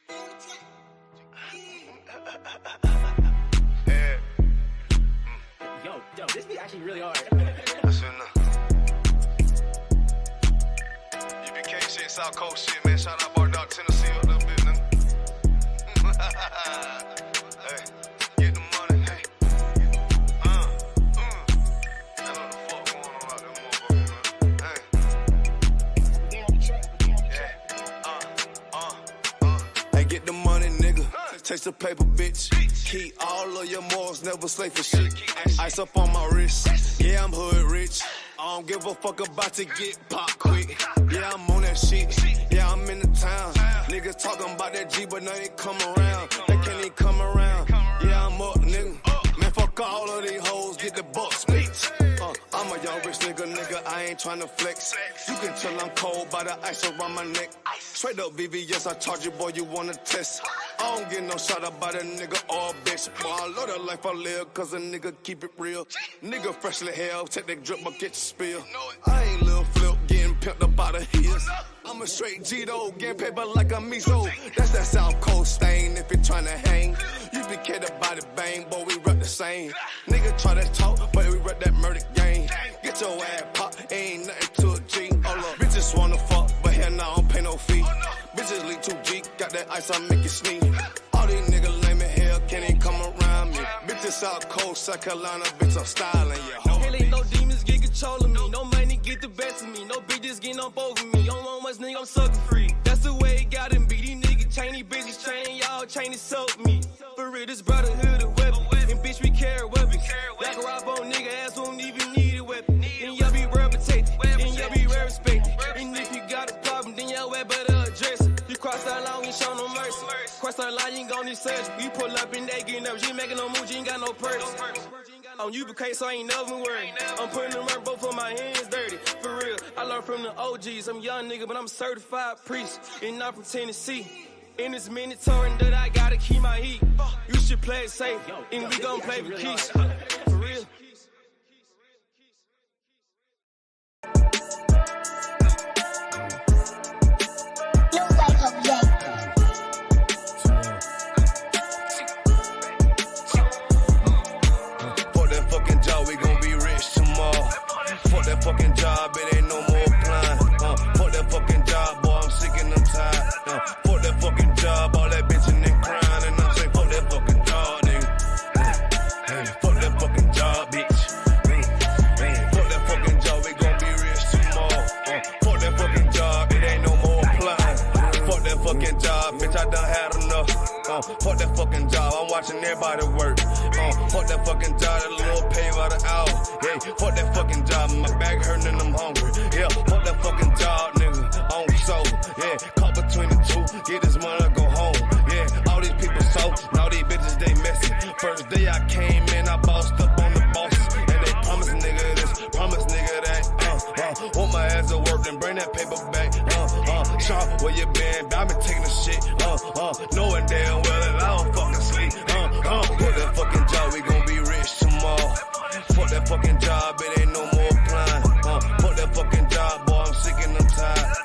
Yo, this be actually really hard. That's enough. UBK shit, South Coast shit, man. Shout out Bar Dog, Tennessee, up little bit, nigga. Hey, get the money, hey. That's what the fuck going on out there, motherfucker, man. Hey. Hey, get the money, nigga. Taste the paper, bitch. Keep all of your morals, never slave for shit. Ice up on my wrist. Yeah, I'm hood rich. I don't give a fuck about to get pop quick. Yeah, I'm on that shit. Yeah, I'm in the town. Niggas talking about that G, but now they come around. They can't even come around. Yeah, I'm up, nigga. Man, fuck all of these hoes, get the bucks, bitch. I'm a young rich nigga, I ain't tryna flex. You can tell I'm cold by the ice around my neck. Straight up VVS, I charge you, boy, you wanna test. I don't get no shot about a nigga or a bitch. Boy, I love the life I live, cause a nigga keep it real. Nigga freshly hell, take that drip, but get your spill. I ain't Lil Flip, getting pimped up out of his. I'm a straight G though, getting paper like a miso. That's that South Coast stain if you're tryna hang. You be cared about it, bang, boy, we rep the same. Nigga try to talk, but we rep that murder game. Get your ass pop, ain't nothing to a G. Hold up, bitches wanna fuck, but hell nah, I don't pay no fee. Bitches lead 2G, got that ice, I make it sneeze. All these niggas lame as hell, can't even come around me. Bitches South Coast, South Carolina, bitch, I'm styling, yeah. Hell ain't no demons get control of me. No money get the best of me. No bitches getting up over me. Don't want much nigga, I'm sucker free. That's the way it gotta be. These niggas chain, these bitches chain, y'all chain is soak me. For real, this brotherhood a weapon. And bitch, we carry weapons. Like a rob on nigga ass won't even need a weapon. Then y'all be well protected. Then y'all be well respected. And if you got a problem, then y'all better address it. You cross that line, we ain't show no mercy. Cross that line, you ain't gon' need search. You pull up and they get nervous. You ain't making no move, you ain't got no purse. On UBK, so I ain't never worried. I'm putting the work, both of my hands dirty. For real, I learned from the OGs. I'm a young nigga, but I'm a certified priest. And I'm from Tennessee. And it's mandatory that I gotta keep my heat. You should play it safe, and we gon' play with Keisha. For real. That fucking job, it ain't no more applying. Fuck that fucking job, boy, I'm sick and I'm tired. Fuck that fucking job, all that bitching and crying. And I'm saying, fuck that fucking job, nigga. Hey, fuck that fucking job, bitch. Fuck that fucking job, we gon' be rich tomorrow. Fuck that fucking job, it ain't no more applying. Fuck that fucking job, bitch, I done had enough. Fuck that fucking job, I'm watching everybody work. Fuck that fucking job, that little pay by the hour. Yeah, fuck that fucking job, my back hurting and I'm hungry. Yeah, fuck that fucking job, nigga, on soul. Yeah, caught between the two, get this money, go home. Yeah, all these people so, now these bitches, they messy. First day I came in, I bossed up on the bosses. And they promise nigga this, promise nigga that. Want my ass to work, then bring that paper back. Sean, where you been? I been taking the shit. Knowing damn well that I don't fucking sleep. Fuck that fucking job, we gon' be rich tomorrow. Fuck that fucking job, it ain't no more applying. Fuck that fucking job, boy, I'm sick and I'm tired.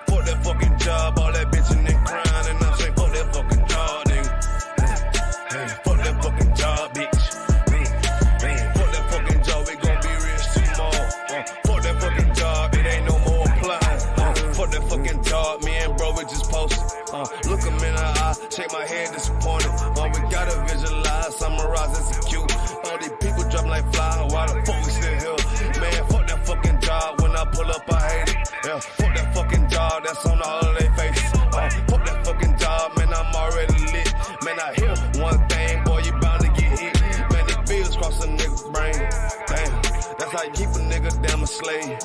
Fuck that fucking job, all that bitching and crying. And I'm saying, fuck that fucking job, nigga. Hey, fuck that fucking job, bitch. Fuck that fucking job, we gon' be rich tomorrow. Fuck that fucking job, it ain't no more applying. Fuck that fucking job, me and bro, we just posted. Look him in the eye, shake my head disappointed. We gotta visualize, summarize, execute. All these people dropping like fly, why the fuck we still here? Man, fuck that fucking job, when I pull up I hate it. Yeah, fuck that fucking job, that's on all of their faces. Fuck that fucking job, man, I'm already lit. Man, I hear one thing, boy, you bound to get hit. Man, the bills cross a nigga's brain. Damn, that's how you keep a nigga damn a slave.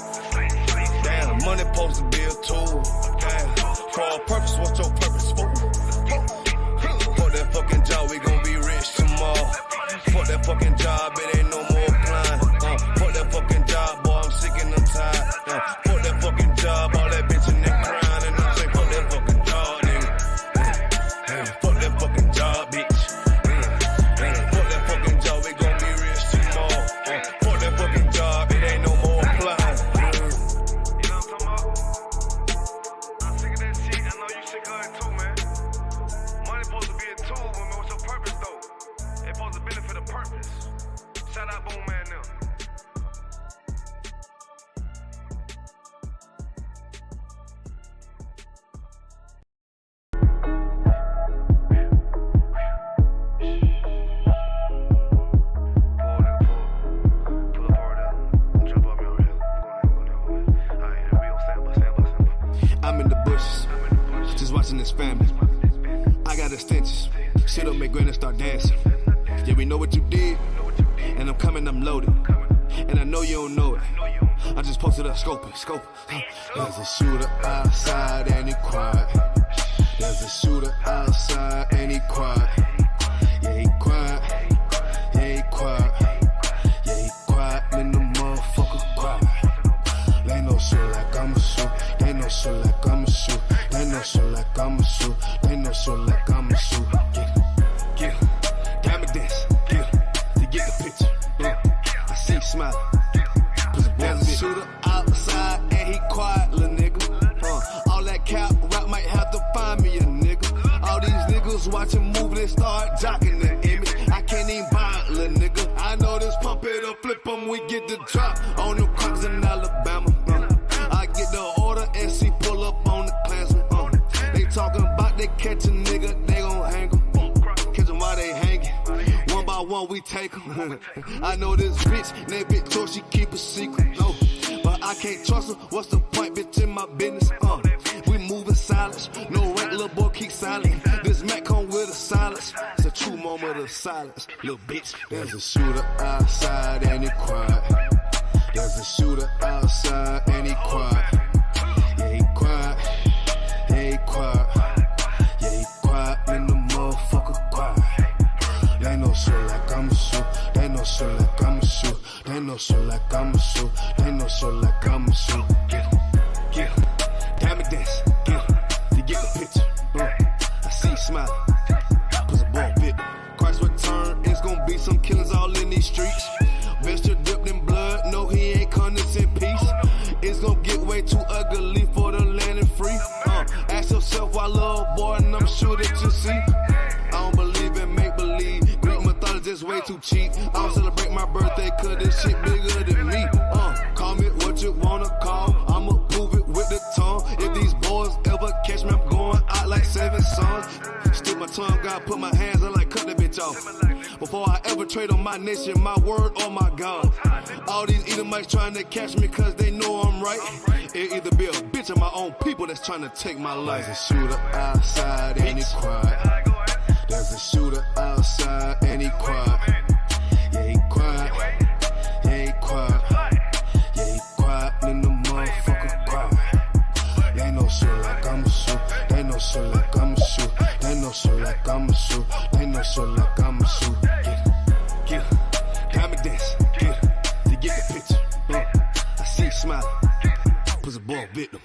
Damn, money supposed to be a tool. Damn, for a purpose, what's your purpose for? Fuck that fucking job, we gon' be rich tomorrow. Fuck that fucking job, it ain't no more applying. Fuck that fucking job, boy, I'm sick and I'm tired. Fuck that fucking job, all that bitching and crying. And I'm saying, fuck that fucking job, nigga. Hey, fuck that fucking job, bitch. Fuck that fucking job, we gon' be rich tomorrow. Fuck that fucking job, it ain't no more applying. You know what I'm talking about? I'm sick of that shit, I know you sick of it too, man. just watching this family. I got extensions. Sit up, make granny start dancing. Yeah, we know what you did. And I'm coming, I'm loaded. And I know you don't know it. I just posted up, scope it. There's a shooter outside and he quiet. There's a shooter outside and he quiet. Yeah, he quiet. Yeah, he quiet. Yeah, he quiet. And the motherfucker quiet. They know shit like I'ma shoot. They know shit like I'ma shoot. They know shit like I'ma shoot. They know shit like I'ma shoot. Get it. Diamond dance. Get it. To get the picture. I see you smiling. There's a shooter outside and he quiet, lil' nigga. All that cap rap might have to find me a nigga. All these niggas watching movie, they start jocking the image. I can't even buy it, lil' nigga. I know this pump it up, flip 'em, we get the drop on them crackers in Alabama. I get the order and see pull up on the Klansman. They talking about they catch a nigga, they gon' hang 'em. Catch 'em while they hanging. One by one we take 'em. I know this bitch, that bitch told she keep a secret. No, but I can't trust her. What's the point, bitch, in my business? We moving silence. No rank, little boy, keep silent. This Mac come with a silence. It's a true moment of silence, little bitch. There's a shooter outside and he quiet. There's a shooter outside and he quiet. Yeah, he quiet. Yeah, he quiet. Yeah, he quiet. And the motherfucker quiet. They know shit like I'ma shoot. They know shit like I'ma shoot. They know shit like I'ma shoot. They know shit like I'ma shoot. Get it. Diamond dance. Get it. To get the picture. I see you smiling. Pussy boy bit. Christ return. It's gonna be some killings all in these streets. Vesture dipped in blood. No, he ain't condensed in peace. It's gonna get way too ugly for the land and free. Ask yourself why, little boy, and I'm sure that you see. I don't believe in make believe. Greek mythology is way too cheap. I don't celebrate my birthday cause this shit bigger than me. Call me what you wanna call. I'ma prove it with the tongue. If these boys ever catch me, I'm going out like 7 sons. Stick my tongue, gotta put my hands on like cut the bitch off. Before I ever trade on my nation, my word or my God. All these Edomites trying to catch me cause they know I'm right. It either be a bitch or my own people that's trying to take my life. There's a shooter outside and he quiet. There's a shooter outside and he quiet. Yeah, he quiet. Yeah, he quiet. Yeah, he quiet. And the motherfucker quiet. They know shit like I'ma shoot. They know shit like I'ma shoot. They know shit like I'ma shoot. They know shit like I'ma shoot. Get it. Diamond dance. Get it. To get the picture. I see you smiling. Pussy boy victim.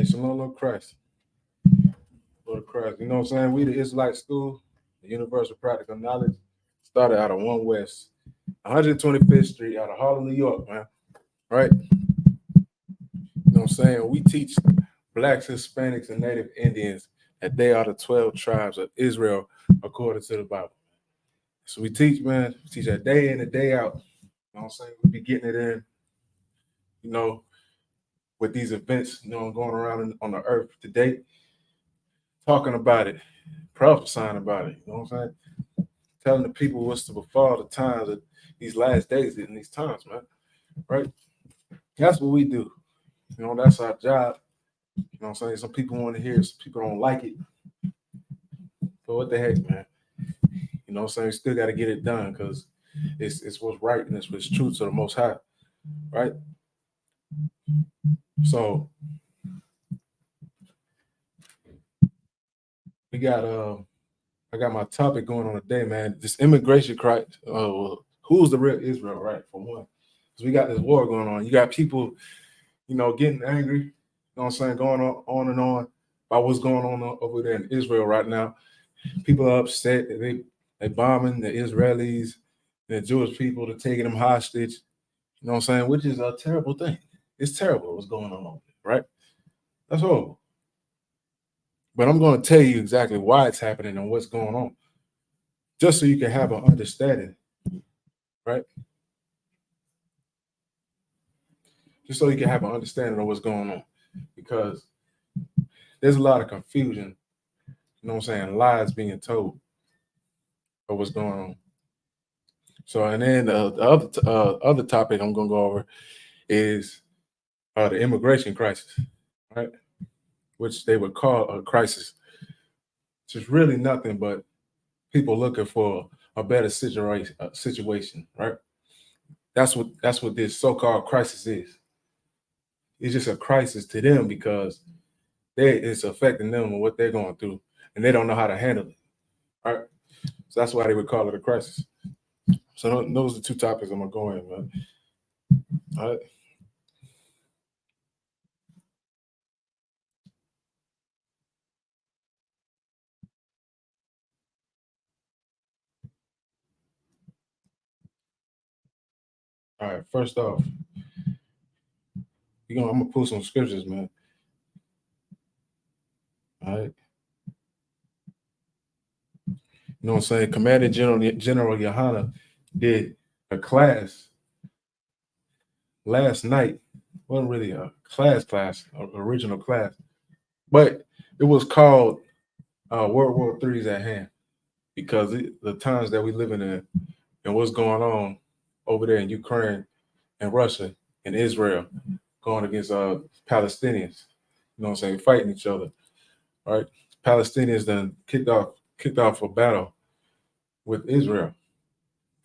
Shalom, Lord Christ. Lord Christ. You know what I'm saying? We the Israelite School, the Universal Practical Knowledge, started out of 1 West, 125th Street, out of Harlem, New York, man. Right? You know what I'm saying? We teach Blacks, Hispanics, and Native Indians that they are the 12 tribes of Israel according to the Bible. So we teach, man, we teach that day in and day out. You know what I'm saying? We be getting it in, you know, with these events, you know, going around on the earth today, talking about it, prophesying about it, you know what I'm saying? Telling the people what's to befall the times of these last days and these times, man. Right? That's what we do. You know, that's our job. You know what I'm saying? Some people want to hear it, some people don't like it. But what the heck, man? You know what I'm saying? We still got to get it done because it's what's right and it's what's true to the Most High. Right? So we got I got my topic going on today, man. This immigration crisis. Who's the real Israel, right? For one, because we got this war going on. You got people, you know, getting angry. You know what I'm saying? Going on and on about what's going on over there in Israel right now. People are upset that they bombing the Israelis, the Jewish people, they're taking them hostage. You know what I'm saying? Which is a terrible thing. It's terrible what's going on over there, right? That's horrible. But I'm going to tell you exactly why it's happening and what's going on, just so you can have an understanding, right? Just so you can have an understanding of what's going on, because there's a lot of confusion, you know what I'm saying, lies being told of what's going on. So, and then the other topic I'm going to go over is the immigration crisis, right? Which they would call a crisis. It's just really nothing but people looking for a better situation, right? That's what this so-called crisis is. It's just a crisis to them because it's affecting them and what they're going through, and they don't know how to handle it, right? So that's why they would call it a crisis. So those are 2 topics I'm gonna go in, man. All right. All right. First off, I'm gonna pull some scriptures, man. All right. You know what I'm saying? Commander General Yohana did a class last night. Wasn't really a class, original class, but it was called World War III is at hand, because the times that we living in and what's going on over there in Ukraine and Russia and Israel going against Palestinians, you know what I'm saying, fighting each other, right? Palestinians then kicked off a battle with Israel.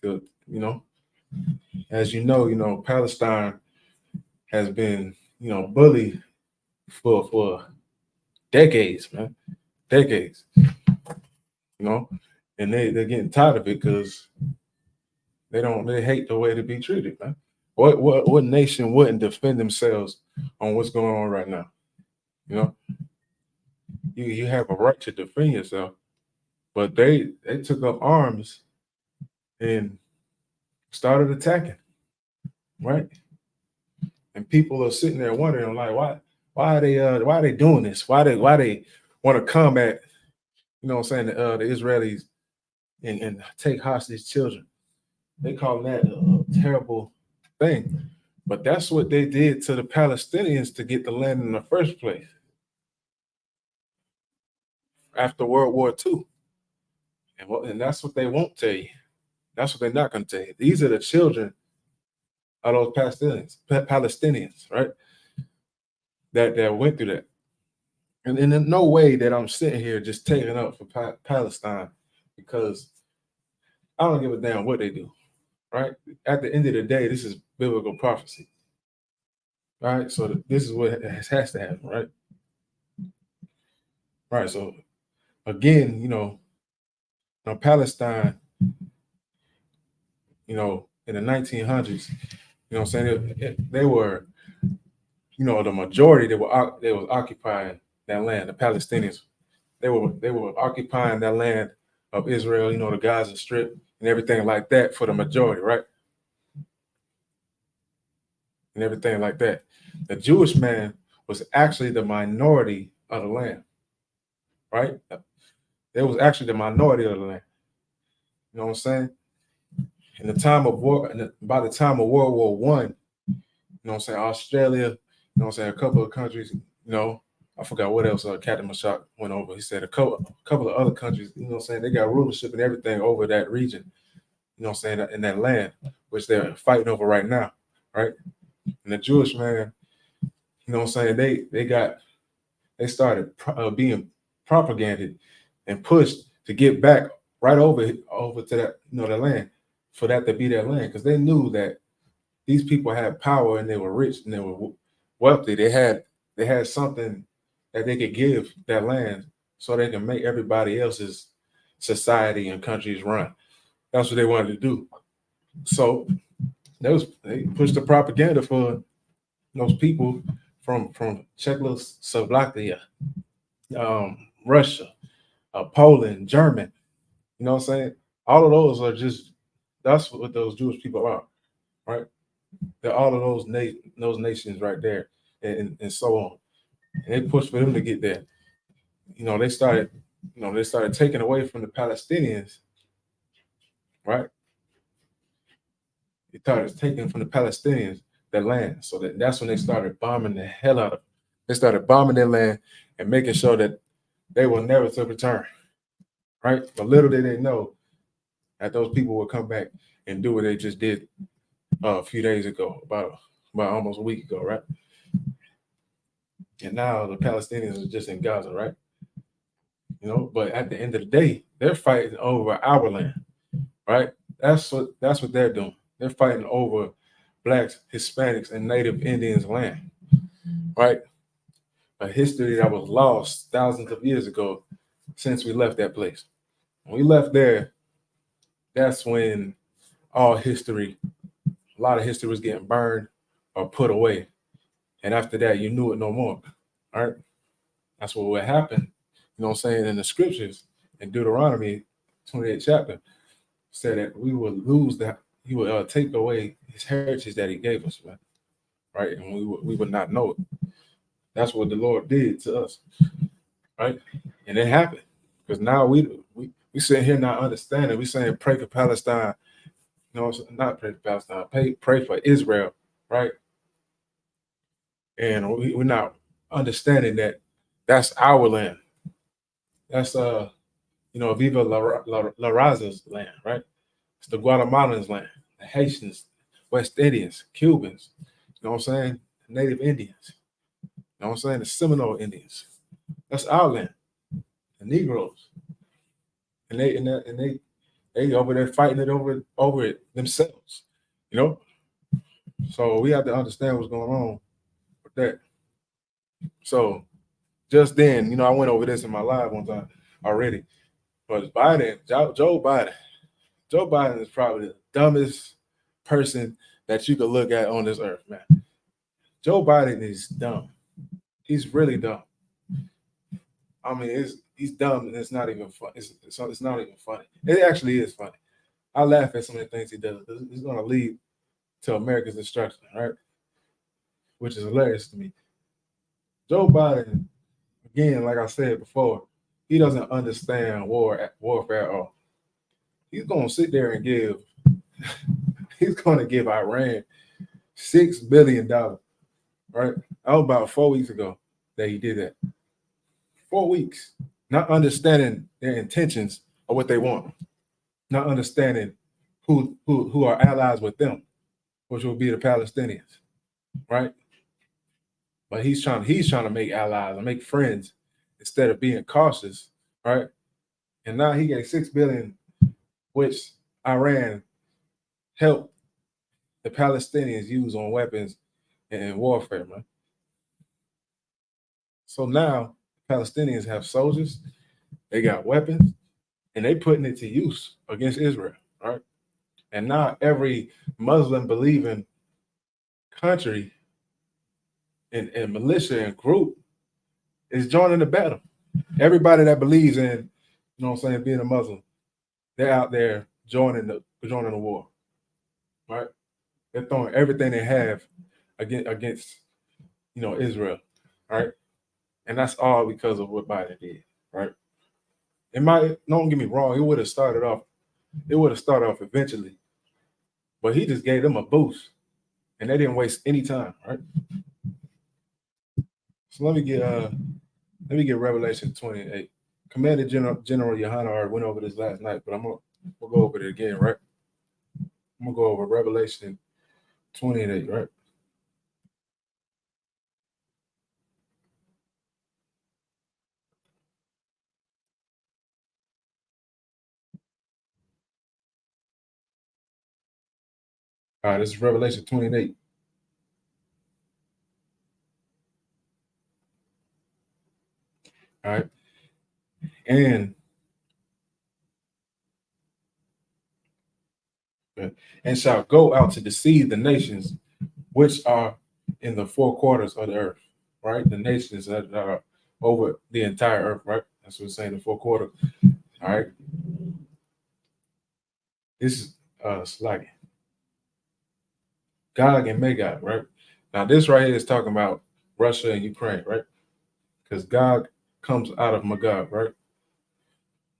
You know, as you know, Palestine has been, you know, bullied for decades, man, decades. You know, and they're getting tired of it because they hate the way to be treated, man. What nation wouldn't defend themselves on what's going on right now? You know, you have a right to defend yourself, but they took up arms and started attacking, right? And people are sitting there wondering, like, why are they doing this? Why they want to combat, you know what I'm saying, the Israelis and take hostage children? They call that a terrible thing. But that's what they did to the Palestinians to get the land in the first place after World War II. And that's what they won't tell you. That's what they're not going to tell you. These are the children of those Palestinians, right? That went through that. And in no way that I'm sitting here just taking up for Palestine, because I don't give a damn what they do, right? At the end of the day, this is biblical prophecy, right? So this is what has to happen, right? Right. So again, you know, Palestine, you know, in the 1900s, you know what I'm saying, they were, you the majority they was occupying that land. The Palestinians, they were occupying that land of Israel, the Gaza Strip and everything like that for the majority, right? And everything like that. The Jewish man was actually the minority of the land, right? They was actually the minority of the land. You know what I'm saying? In the time of war, by the time of World War One, Australia, a couple of countries, I forgot what else Captain Mashak went over. He said a couple of other countries, they got rulership and everything over that region, in that land, which they're fighting over right now, right? And the Jewish man, they started being propagated and pushed to get back right over to that, the land, for that to be their land, because they knew that these people had power and they were rich and they were wealthy. They had something that they could give that land so they can make everybody else's society and countries run. That's what they wanted to do. So they pushed the propaganda for those people from Czechoslovakia, Russia, Poland, German. You know what I'm saying? All of those are that's what those Jewish people are, right? They're all of those nations right there, and so on. And they pushed for them to get there. They started taking away from the Palestinians, right? They started taking from the Palestinians their land. So that's when they started bombing the hell out of them. They started bombing their land and making sure that they were never to return, right? But little did they know that those people would come back and do what they just did a few days ago, about almost a week ago, right? And now the Palestinians are just in Gaza, right? But at the end of the day, they're fighting over our land, right? That's what they're doing. They're fighting over Blacks, Hispanics, and Native Indians' land, right? A history that was lost thousands of years ago since we left that place. When we left there, that's when a lot of history was getting burned or put away. And after that, you knew it no more, all right? That's what would happen, in the scriptures in Deuteronomy 28th chapter, said that we would lose that. He would take away his heritage that he gave us, right? And we would not know it. That's what the Lord did to us, right? And it happened, because now we sitting here not understanding. We saying pray for Palestine, not pray for Palestine. Pray for Israel, right? And we're not understanding that that's our land. That's Viva La Raza's land, right? It's the Guatemalans' land, the Haitians, West Indians, Cubans, Native Indians, the Seminole Indians. That's our land, the Negroes, and they over there fighting it over it themselves, So we have to understand what's going on with that. So just then, I went over this in my live one time already, but Joe Biden is probably the dumbest person that you could look at on this earth, man. Joe Biden is dumb. He's really dumb. I mean, he's dumb, and it's not even fun. It's not even funny. It actually is funny. I laugh at some of the things he does. It's going to lead to America's destruction, right? Which is hilarious to me. Joe Biden, again, like I said before, he doesn't understand warfare at all. He's going to sit there and he's going to give Iran $6 billion, right? That was about 4 weeks ago that he did that. 4 weeks, not understanding their intentions or what they want, not understanding who are allies with them, which will be the Palestinians, right? But he's trying to make allies and make friends instead of being cautious, right? And now he gave $6 billion, which Iran helped the Palestinians use on weapons and warfare, man. So now Palestinians have soldiers, they got weapons, and they putting it to use against Israel, right? And now every Muslim believing country and militia and group is joining the battle. Everybody that believes in, you know what I'm saying, being a Muslim, they're out there joining the war, right? They're throwing everything they have against you know, Israel, right? And that's all because of what Biden did, right? It might, don't get me wrong, it would have started off eventually, but he just gave them a boost and they didn't waste any time, right? So let me get Revelation 28. Commander General Yohana went over this last night, but we'll go over it again, right? I'm gonna go over Revelation 28, right? All right, this is Revelation 28. All right. And shall go out to deceive the nations which are in the four quarters of the earth, right? The nations that are over the entire earth, right? That's what it's saying, the four quarters. All right. This is Slaggy. Gog and Magog, right? Now, this right here is talking about Russia and Ukraine, right? Because Gog comes out of Magog, right?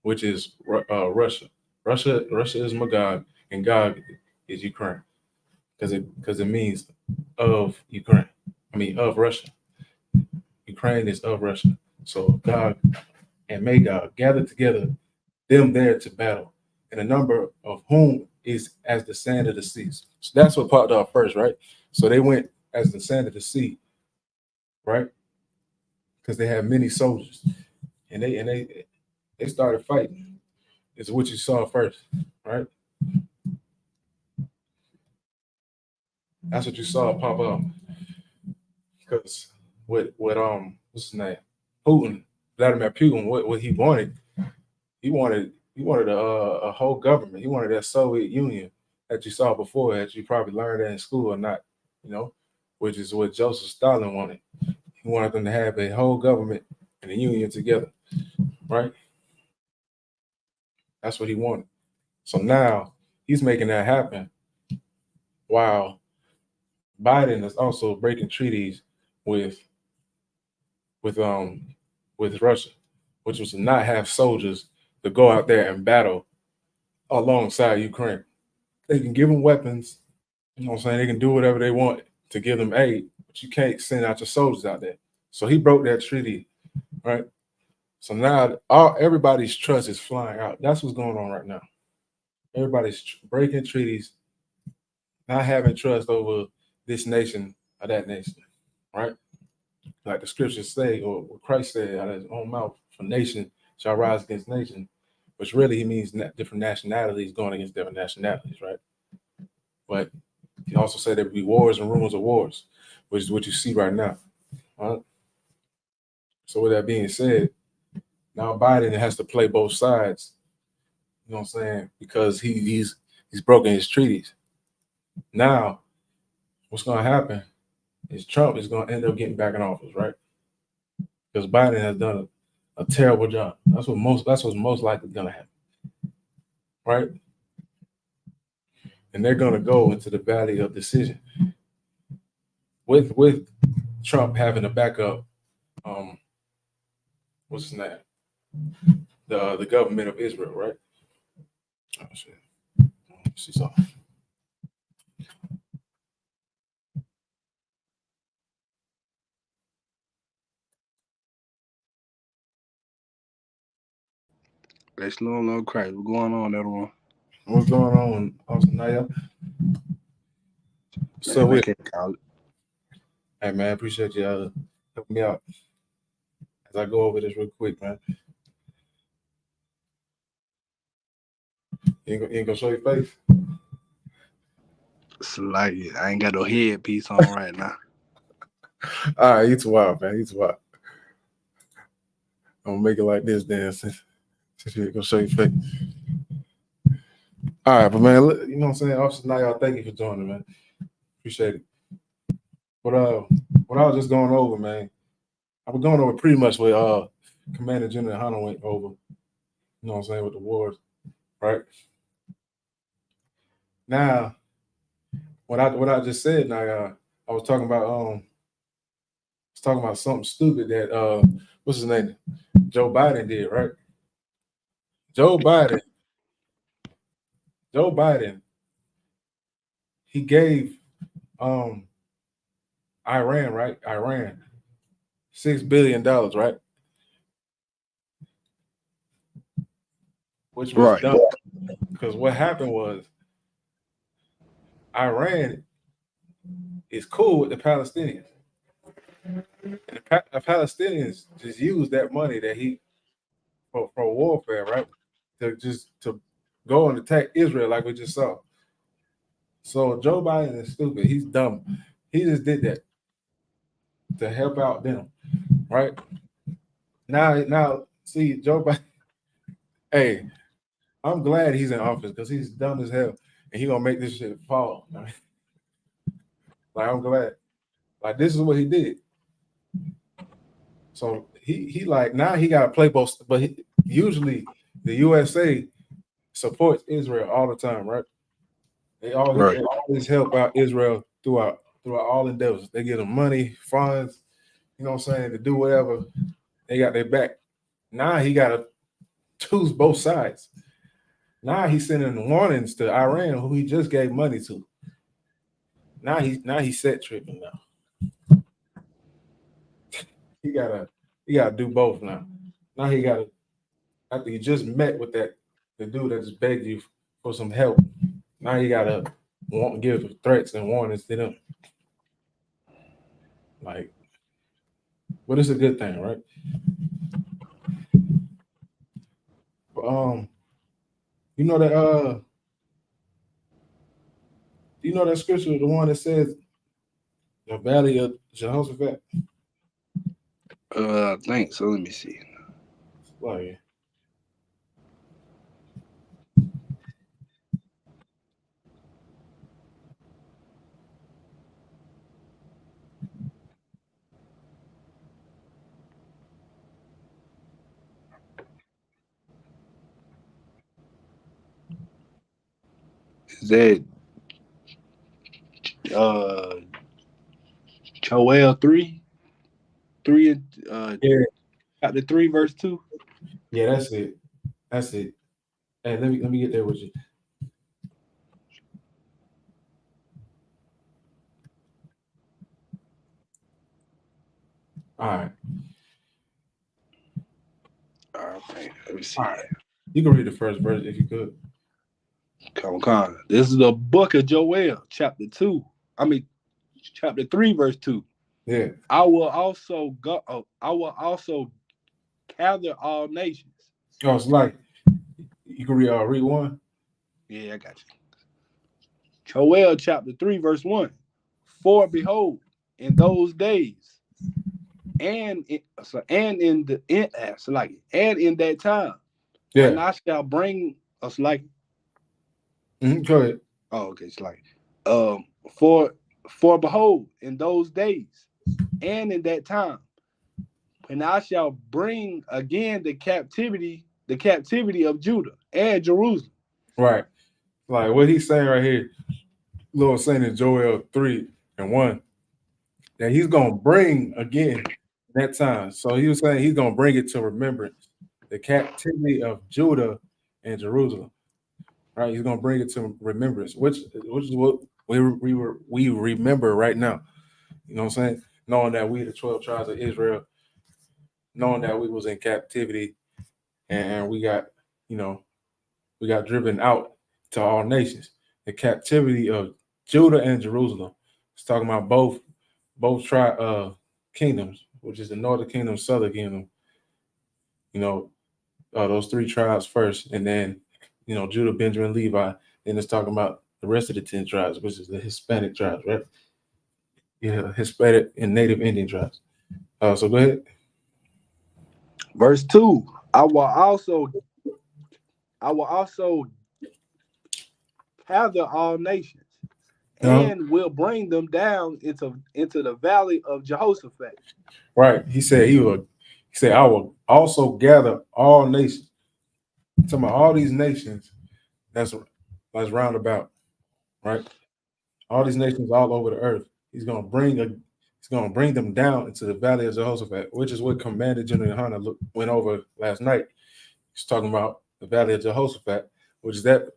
Which is Russia. Russia is Magog, and Gog is Ukraine, because it means of Ukraine. I mean of Russia. Ukraine is of Russia. So Gog and Magog gathered together, them there to battle, and a number of whom is as the sand of the seas. So that's what popped off first, right? So they went as the sand of the sea, right? Because they had many soldiers, and they started fighting. It's what you saw first, right? That's what you saw pop up. Because with what's his name? Vladimir Putin, what he wanted a whole government. He wanted that Soviet Union that you saw before, that you probably learned that in school or not, you know, which is what Joseph Stalin wanted. He wanted them to have a whole government and a union together, right? That's what he wanted. So now he's making that happen while Biden is also breaking treaties with Russia, which was to not have soldiers to go out there and battle alongside Ukraine. They can give them weapons, you know what I'm saying? They can do whatever they want to give them aid, but you can't send out your soldiers out there. So he broke that treaty, right? So now everybody's trust is flying out. That's what's going on right now. Everybody's breaking treaties, not having trust over this nation or that nation, right? Like the scriptures say, or what Christ said out of his own mouth, for nation shall rise against nation, which really he means different nationalities going against different nationalities, right? But he also said there would be wars and rumors of wars, which is what you see right now. Right? So with that being said, now Biden has to play both sides, you know what I'm saying? Because he's broken his treaties. Now, what's going to happen is Trump is going to end up getting back in office, right? Because Biden has done a terrible job. That's what's most likely going to happen, right? And they're going to go into the valley of decision with Trump having a backup. What's his name? The government of Israel, right? Oh shit. Let's see something. Let's little crazy. What's going on, everyone? What's going on, Austin Naya? So we call it. Hey man, appreciate you helping me out as I go over this real quick, man. You ain't gonna show your face? Slightly. I ain't got no headpiece on right now. All right, you too wild, man. You too wild. I'm gonna make it like this then, since you ain't gonna show your face. All right, but man, you know what I'm saying? Officer Naya, thank you for joining, man. Appreciate it. What what I was just going over, man. I was going over pretty much what Commander General Hunter went over. You know what I'm saying, with the wars, right? Now, what I just said, now I was talking about something stupid that what's his name? Joe Biden did, right? Joe Biden, he gave Iran, right? Iran $6 billion, right? Which was Right. dumb. Because what happened was Iran is cool with the Palestinians. And the Palestinians just use that money that he for warfare, right? To go and attack Israel like we just saw. So Joe Biden is stupid. He's dumb. He just did that to help out them, right? Now, see, Joe Biden. Hey, I'm glad he's in office because he's dumb as hell, and he gonna make this shit fall. Like, I'm glad. Like, this is what he did. So he like, now he got to play both, but usually the USA supports Israel all the time, right? They always help out Israel throughout all endeavors. They give them money, funds, you know what I'm saying, to do whatever. They got their back. Now he got to choose both sides. Now he's sending warnings to Iran, who he just gave money to. Now he's set tripping now. He gotta do both now. Now he gotta, after he just met with the dude that just begged you for some help. Now he gotta give threats and warnings to them. Like, but it's a good thing, right? You know that scripture, the one that says the valley of Jehoshaphat? I think so. Let me see. Like, Is that Joel 3 yeah, chapter 3 verse 2? yeah, that's it. Hey, let me get there with you. All right. Okay, let me see. All right. You can read the first verse if you could. Come on. This is the book of Joel, chapter 3, verse 2. Yeah. I will also gather all nations. Oh, it's like you can read one. Yeah, I got you. Joel chapter 3, verse 1. For behold, in those days, and in that time, Yeah. and I shall bring us like. Go ahead. Oh, okay. It's like, for behold, in those days, and in that time, when I shall bring again the captivity of Judah and Jerusalem. Right. Like what he's saying right here, Lord saying in Joel 3:1, that he's gonna bring again that time. So he was saying he's gonna bring it to remembrance, the captivity of Judah and Jerusalem. Right? He's gonna bring it to remembrance, which is what we remember right now. You know what I'm saying? Knowing that we the 12 tribes of Israel, knowing that we was in captivity and we got driven out to all nations. The captivity of Judah and Jerusalem. It's talking about both kingdoms, which is the northern kingdom, southern kingdom. Those three tribes first, and then Judah, Benjamin, Levi. Then it's talking about the rest of the 10 tribes, which is the Hispanic tribes, right? Yeah, Hispanic and Native Indian tribes. So go ahead. Verse 2. I will also gather all nations, and will bring them down into the valley of Jehoshaphat. Right. He said I will also gather all nations. Talking about all these nations that's round about, right? All these nations all over the earth. He's gonna bring them down into the valley of Jehoshaphat, which is what Commander General Hunter went over last night. He's talking about the valley of Jehoshaphat, which is that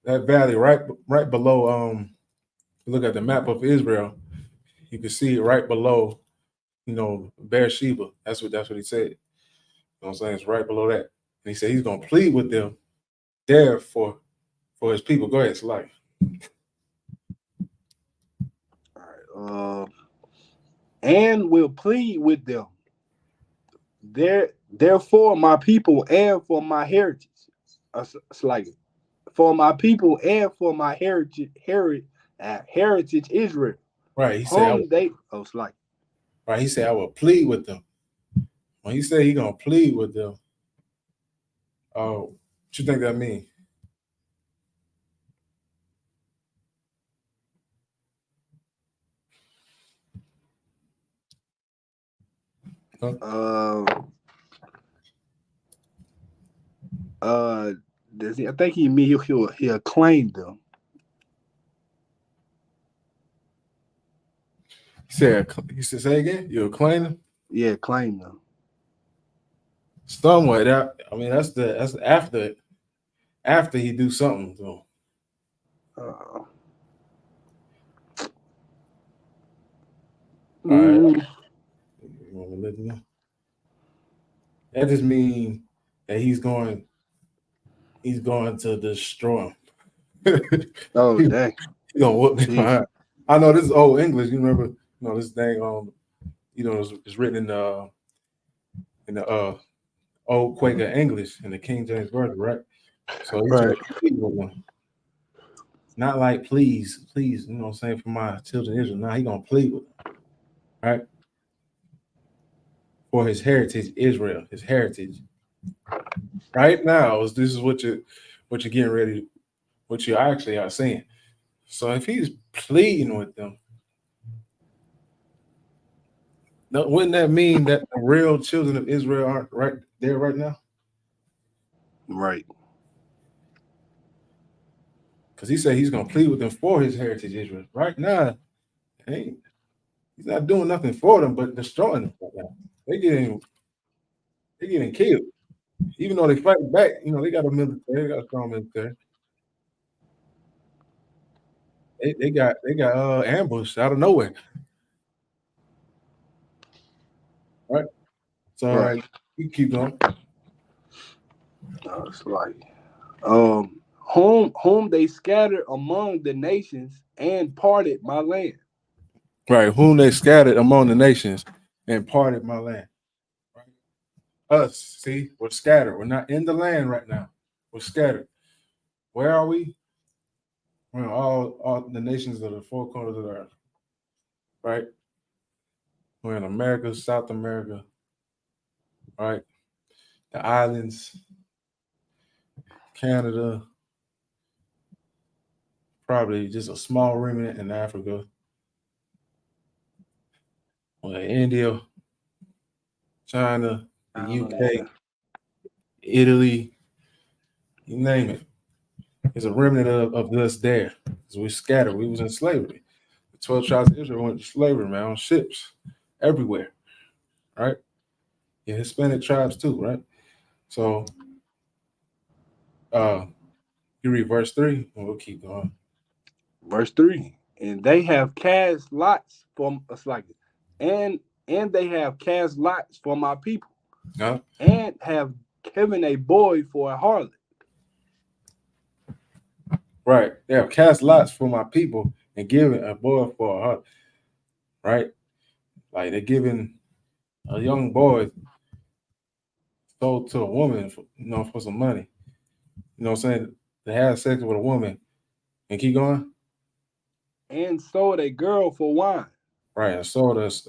valley right below. Look at the map of Israel. You can see it right below, Beersheba. That's what he said. You know what I'm saying? It's right below that. And he said he's gonna plead with them there for his people. Go ahead, Slide. All right. And will plead with them. Therefore, my people and for my heritage. For my people and for my heritage Israel. Right. He said Right. He said I will plead with them. When he said he gonna plead with them, what you think that means? I think he'll claim them. He said say again? You'll claim them? Yeah, claim them. Somewhat. That's after he do something to him. All right. That just means that he's going to destroy him. Oh, dang. He's gonna whoop me. I know this is old English. You remember, this thing it's written in the old Quaker English in the King James Version, right? So he's right. Not like please, you know what I'm saying, for my children Israel. Now he's gonna plead with them, right? For his heritage, Israel, his heritage. Right now, this is what you're getting ready, what you actually are saying. So if he's pleading with them, wouldn't that mean that the real children of Israel aren't right there right now? Right. Because he said he's going to plead with them for his heritage, Israel. Right now, he's not doing nothing for them, but destroying them right now. They're getting killed. Even though they fight back, they got a military, they got a strong military. They got ambushed out of nowhere. Right? So right. You keep going. It's like whom they scattered among the nations and parted my land. Right, whom they scattered among the nations and parted my land. Right? Us, see, we're scattered. We're not in the land right now. We're scattered. Where are we? We're in all the nations of the four corners of the earth. Right? We're in America, South America, right? The islands, Canada, probably just a small remnant in Africa. India, China, the UK, Italy, you name it. There's a remnant of us there. So we scattered. We was in slavery. The 12 tribes of Israel went to slavery, man, on ships everywhere, right? Yeah, Hispanic tribes too, right? So you read verse 3, and we'll keep going. Verse 3, and they have cast lots for us, and they have cast lots for my people, and have given a boy for a harlot. Right, they have cast lots for my people and given a boy for a harlot. Right, like they're giving a young boy sold to a woman, for some money. You know what I'm saying? To have sex with a woman and keep going. And sold a girl for wine. Right, and sold us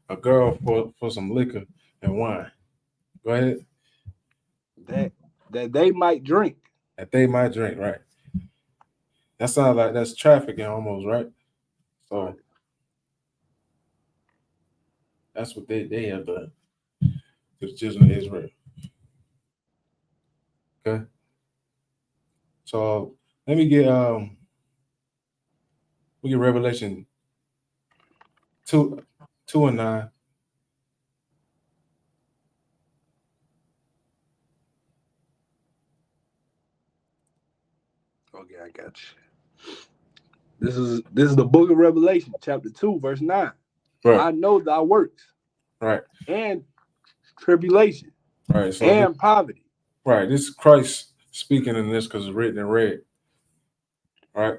a girl for some liquor and wine. Go ahead. That they might drink. That they might drink, right. That sounds like that's trafficking almost, right? So that's what they have done to the children of Israel. Okay. So let me get we get Revelation 2:9. Okay, I got you. This is the book of Revelation, chapter 2, verse 9. Right. I know thy works. Right. And tribulation. Right. So and poverty. Right. This is Christ speaking in this because it's written in red. Right.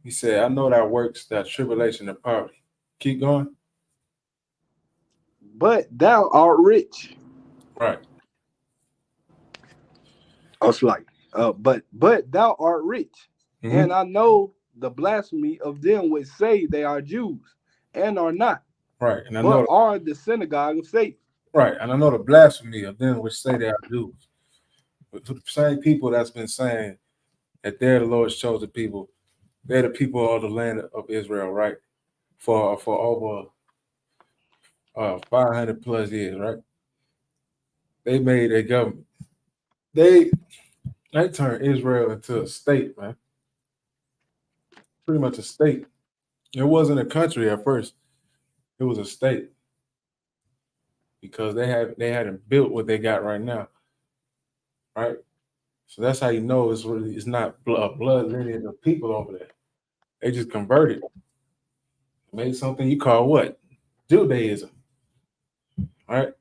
He said, I know thy works, that tribulation and poverty. Keep going. But thou art rich. Right. I was like, but thou art rich. Mm-hmm. And I know the blasphemy of them which say they are Jews and are not. Right. And I but know are the synagogue of Satan. Right. And I know the blasphemy of them which say they are Jews. But the same people that's been saying that they're the Lord's chosen people, they're the people of the land of Israel, right? For over 500 plus years, right? They made a government. They turned Israel into a state, man. Pretty much a state. It wasn't a country at first. It was a state. Because they hadn't built what they got right now. Right? So that's how you know it's not a blood lineage of people over there. They just converted. Made something you call what? Judaism. Right?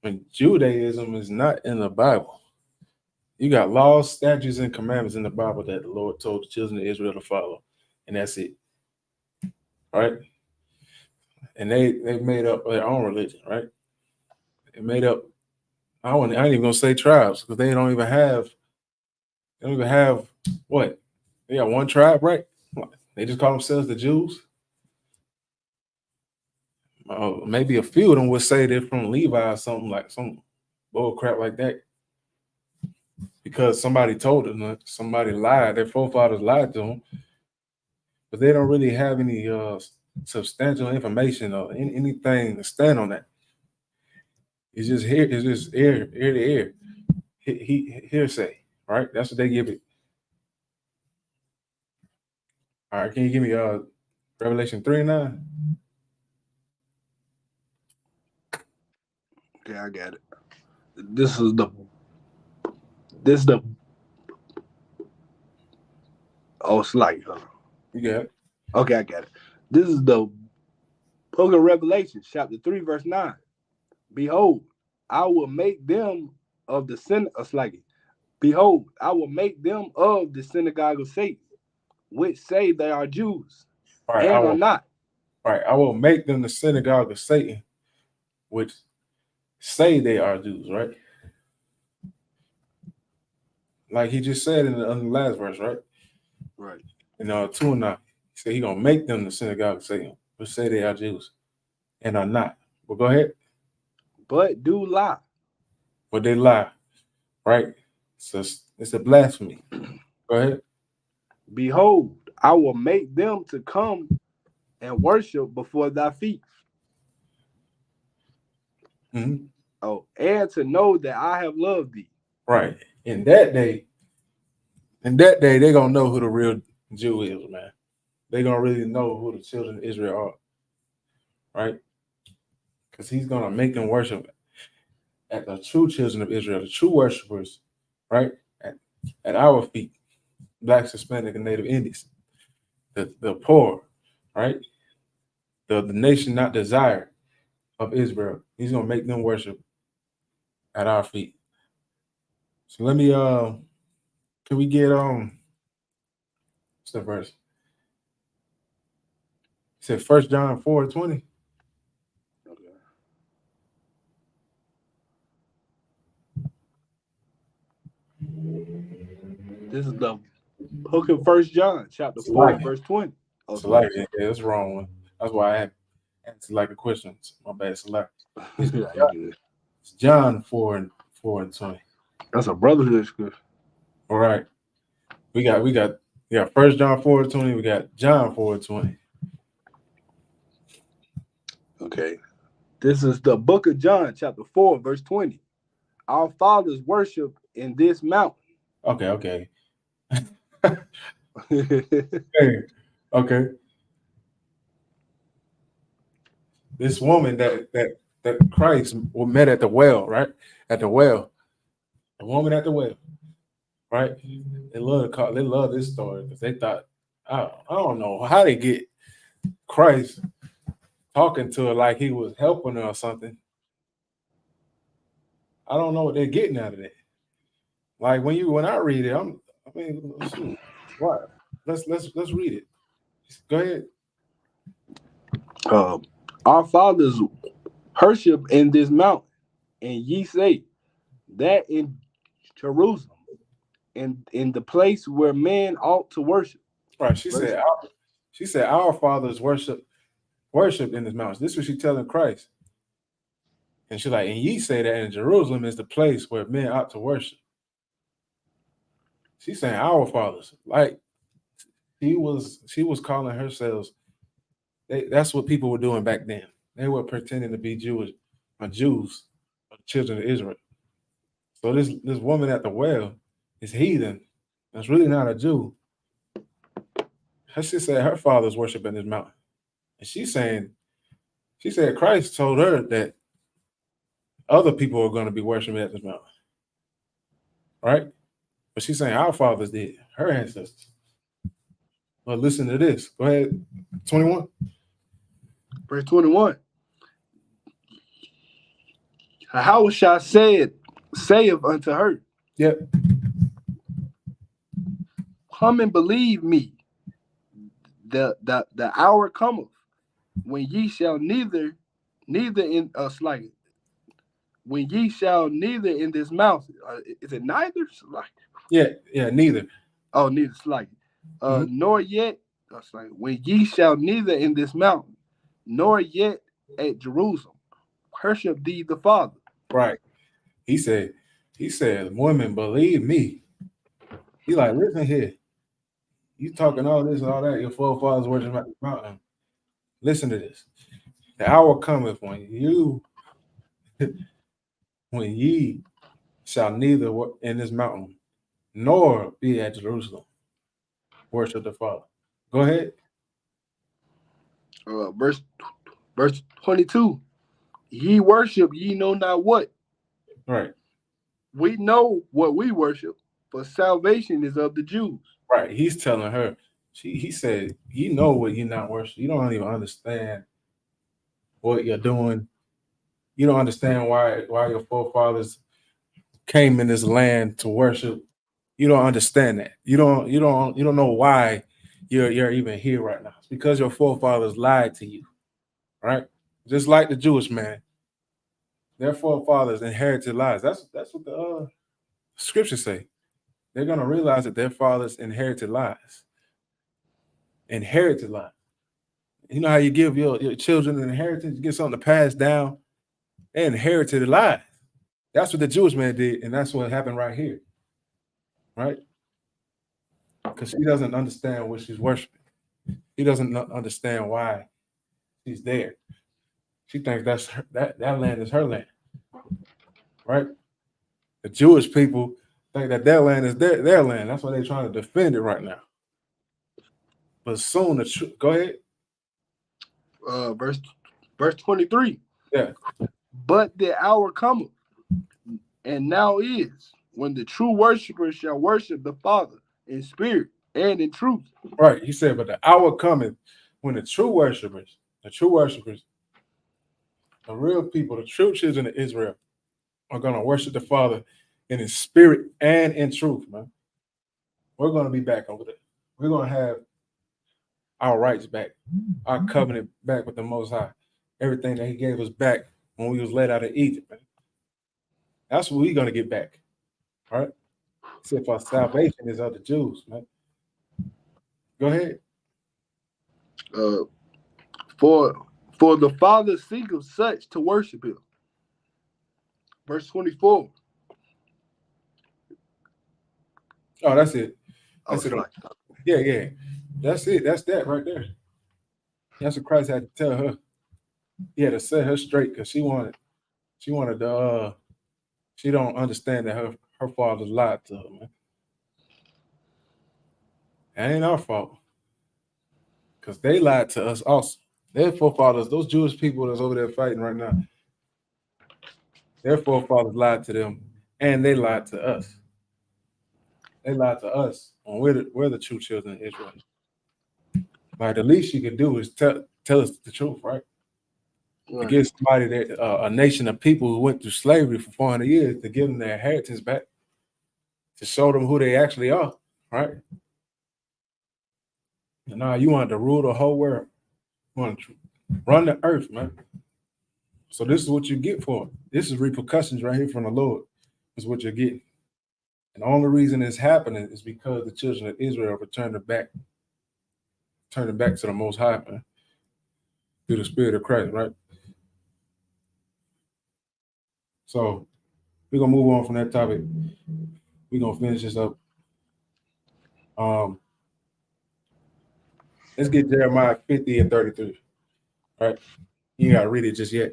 And Judaism is not in the Bible. You got laws, statutes, and commandments in the Bible that the Lord told the children of Israel to follow. And that's it. Right? And they made up their own religion, right? They made up, I ain't even gonna say tribes, because they don't even have what? They got one tribe, right? They just call themselves the Jews. Maybe a few of them would say they're from Levi or something, like some bull crap like that. Because somebody told them, somebody lied, their forefathers lied to them. But they don't really have any substantial information or anything to stand on that. It's just here. It's just ear to ear. Hearsay, right? That's what they give it. All right, can you give me Revelation 3:9? Okay, I got it. This is the. Oh, it's like. You got it. Okay, I got it. This is the book of Revelation, chapter 3, verse 9. Behold, I will make them of the Behold, I will make them of the synagogue of Satan, which say they are Jews, right, and are not. Right, I will make them the synagogue of Satan, which say they are Jews, right? Like he just said in the last verse, right? Right. 2:9. He said he's gonna make them the synagogue of Satan, which say they are Jews, and are not. Well, go ahead. But do lie. But they lie, right? So it's a blasphemy. Go ahead. Behold, I will make them to come and worship before thy feet. Mm-hmm. Oh, and to know that I have loved thee. Right. In that day, they're gonna know who the real Jew is, man. They're gonna really know who the children of Israel are, right? Because he's gonna make them worship at the true children of Israel, the true worshipers, right? At our feet, Blacks, Hispanic, and Native Indians, the poor, right? The nation not desired of Israel. He's gonna make them worship at our feet. So let me can we get what's the verse? It said 1 John 4:20. Okay. This is the book of 1 John, chapter 4, verse 20. Oh, Select. Yeah, that's the wrong one. That's why I had answered like a question. My bad, Select. It's John 4:20. That's a brotherhood scripture. All right. We got We got 1 John 4:20. We got John 4:20. Okay. This is the book of John, chapter 4, verse 20. Our fathers worship in this mountain. Okay. Okay. This woman that Christ met at the well, right? At the well. A woman at the well. Right? They love this story because they thought, I don't know how they get Christ talking to her like he was helping her or something. I don't know what they're getting out of that. Like when I read it, what? Let's read it. Go ahead. Our fathers worship in this mountain, and ye say that in Jerusalem, in the place where men ought to worship. Right. She said our fathers worship in this mountain. This is what she's telling Christ. And she's like, and ye say that in Jerusalem is the place where men ought to worship. She's saying our fathers. Like she was calling herself. That's what people were doing back then. They were pretending to be Jews, children of Israel. So this woman at the well is heathen. That's really not a Jew. She said her fathers worship in this mountain. And she said Christ told her that other people are going to be worshiping at this mountain. Right? But she's saying our fathers did, her ancestors. Well, listen to this. Go ahead. 21. Verse 21. How shall saith unto her? Yep. Come and believe me. The hour cometh when ye shall neither in when ye shall neither in this mountain. Is it neither? Yeah, neither. Oh, neither slightly. Nor yet when ye shall neither in this mountain, nor yet at Jerusalem, worship thee the Father. Right. He said, women, believe me. He like, listen here. You talking all this and all that, your forefathers worship at the mountain. Listen to this. The hour cometh when ye shall neither in this mountain nor be at Jerusalem worship the Father. Go ahead. Verse 22. Ye worship, ye know not what. Right. We know what we worship, but salvation is of the Jews. Right. He's telling her. He said, you know what you're not worshiping. You don't even understand what you're doing. You don't understand why your forefathers came in this land to worship. You don't understand that. You don't know why you're even here right now. It's because your forefathers lied to you. Right? Just like the Jewish man. Their forefathers inherited lies. That's what the scriptures say. They're gonna realize that their fathers inherited lies. Inherited lies. You know how you give your children an inheritance, you get something to pass down. They inherited lies. That's what the Jewish man did, and that's what happened right here. Right? Because she doesn't understand what she's worshiping. He doesn't understand why she's there. She thinks that land is her land. Right? The Jewish people think that their land is their land. That's why they're trying to defend it right now. But soon, go ahead. Verse 23. Yeah. But the hour cometh, and now is, when the true worshipers shall worship the Father in spirit and in truth. Right. He said, but the hour cometh when the true worshipers, the real people, the true children of Israel are going to worship the Father in his spirit and in truth, man. We're going to be back over there. We're going to have our rights back, our covenant back with the Most High, everything that he gave us back when we was let out of Egypt, man. That's what we're going to get back, all right? Except for salvation is of the Jews, man. Go ahead. For the Father seeketh such to worship him. Verse 24. Oh, that's it. That's it. Yeah. That's it. That's that right there. That's what Christ had to tell her. He had to set her straight because she wanted to she don't understand that her father lied to her, man. That ain't our fault. Because they lied to us also. Their forefathers, those Jewish people that's over there fighting right now, their forefathers lied to them and they lied to us. They lied to us when we're the true children of Israel. Like the least you could do is tell us the truth, right? To give somebody that a nation of people who went through slavery for 400 years to give them their inheritance back, to show them who they actually are, right? And now you want to rule the whole world, you want to run the earth, man. So this is what you get for it. This is repercussions right here from the Lord. Is what you're getting. And the only reason it's happening is because the children of Israel turning back to the Most High, man, through the Spirit of Christ, right? So we're gonna move on from that topic. We're gonna finish this up. Let's get Jeremiah 50 and 33. All right. You ain't gotta read it just yet.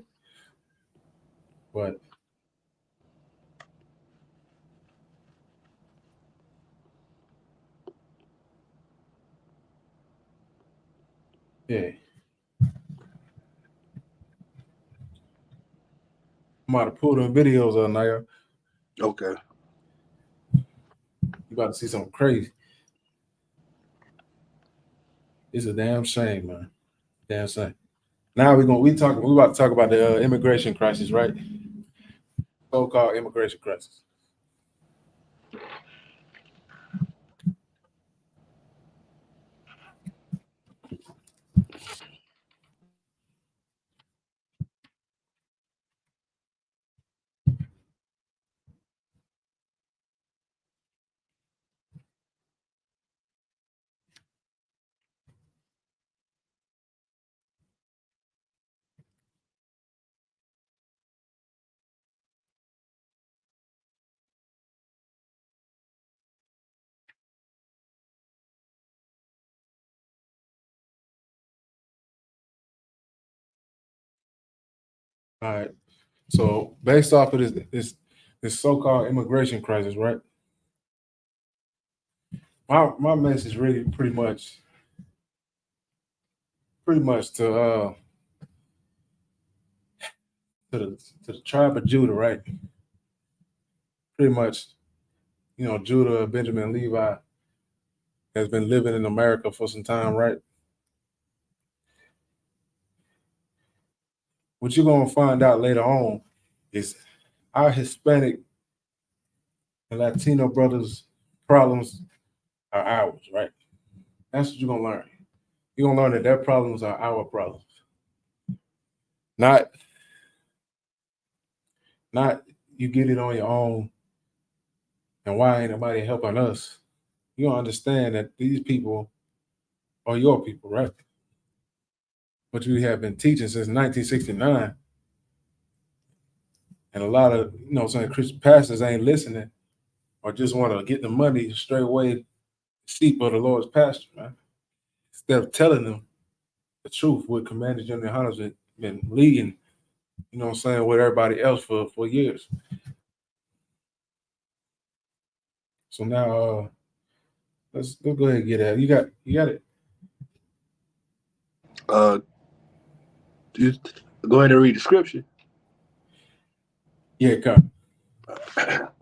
But yeah. I'm about to pull them videos up now. Okay. You about to see something crazy. It's a damn shame, man. Damn shame. Now we about to talk about the immigration crisis, right? So-called immigration crisis. All right. So based off of this so-called immigration crisis, right? My message really pretty much to the tribe of Judah, right? Pretty much, Judah, Benjamin, Levi has been living in America for some time, right? What you're gonna find out later on is our Hispanic and Latino brothers' problems are ours, right? That's what you're gonna learn. You're gonna learn that their problems are our problems. Not you get it on your own and why ain't nobody helping us. You don't understand that these people are your people, right? What you have been teaching since 1969. And a lot of, Christian pastors ain't listening or just want to get the money straight away, sheep of the Lord's pasture, man. Instead of telling them the truth, what Commander General Hunter's been leading, with everybody else for years. So now let's go ahead and get at it. You got it. Just go ahead and read the scripture. Yeah, come.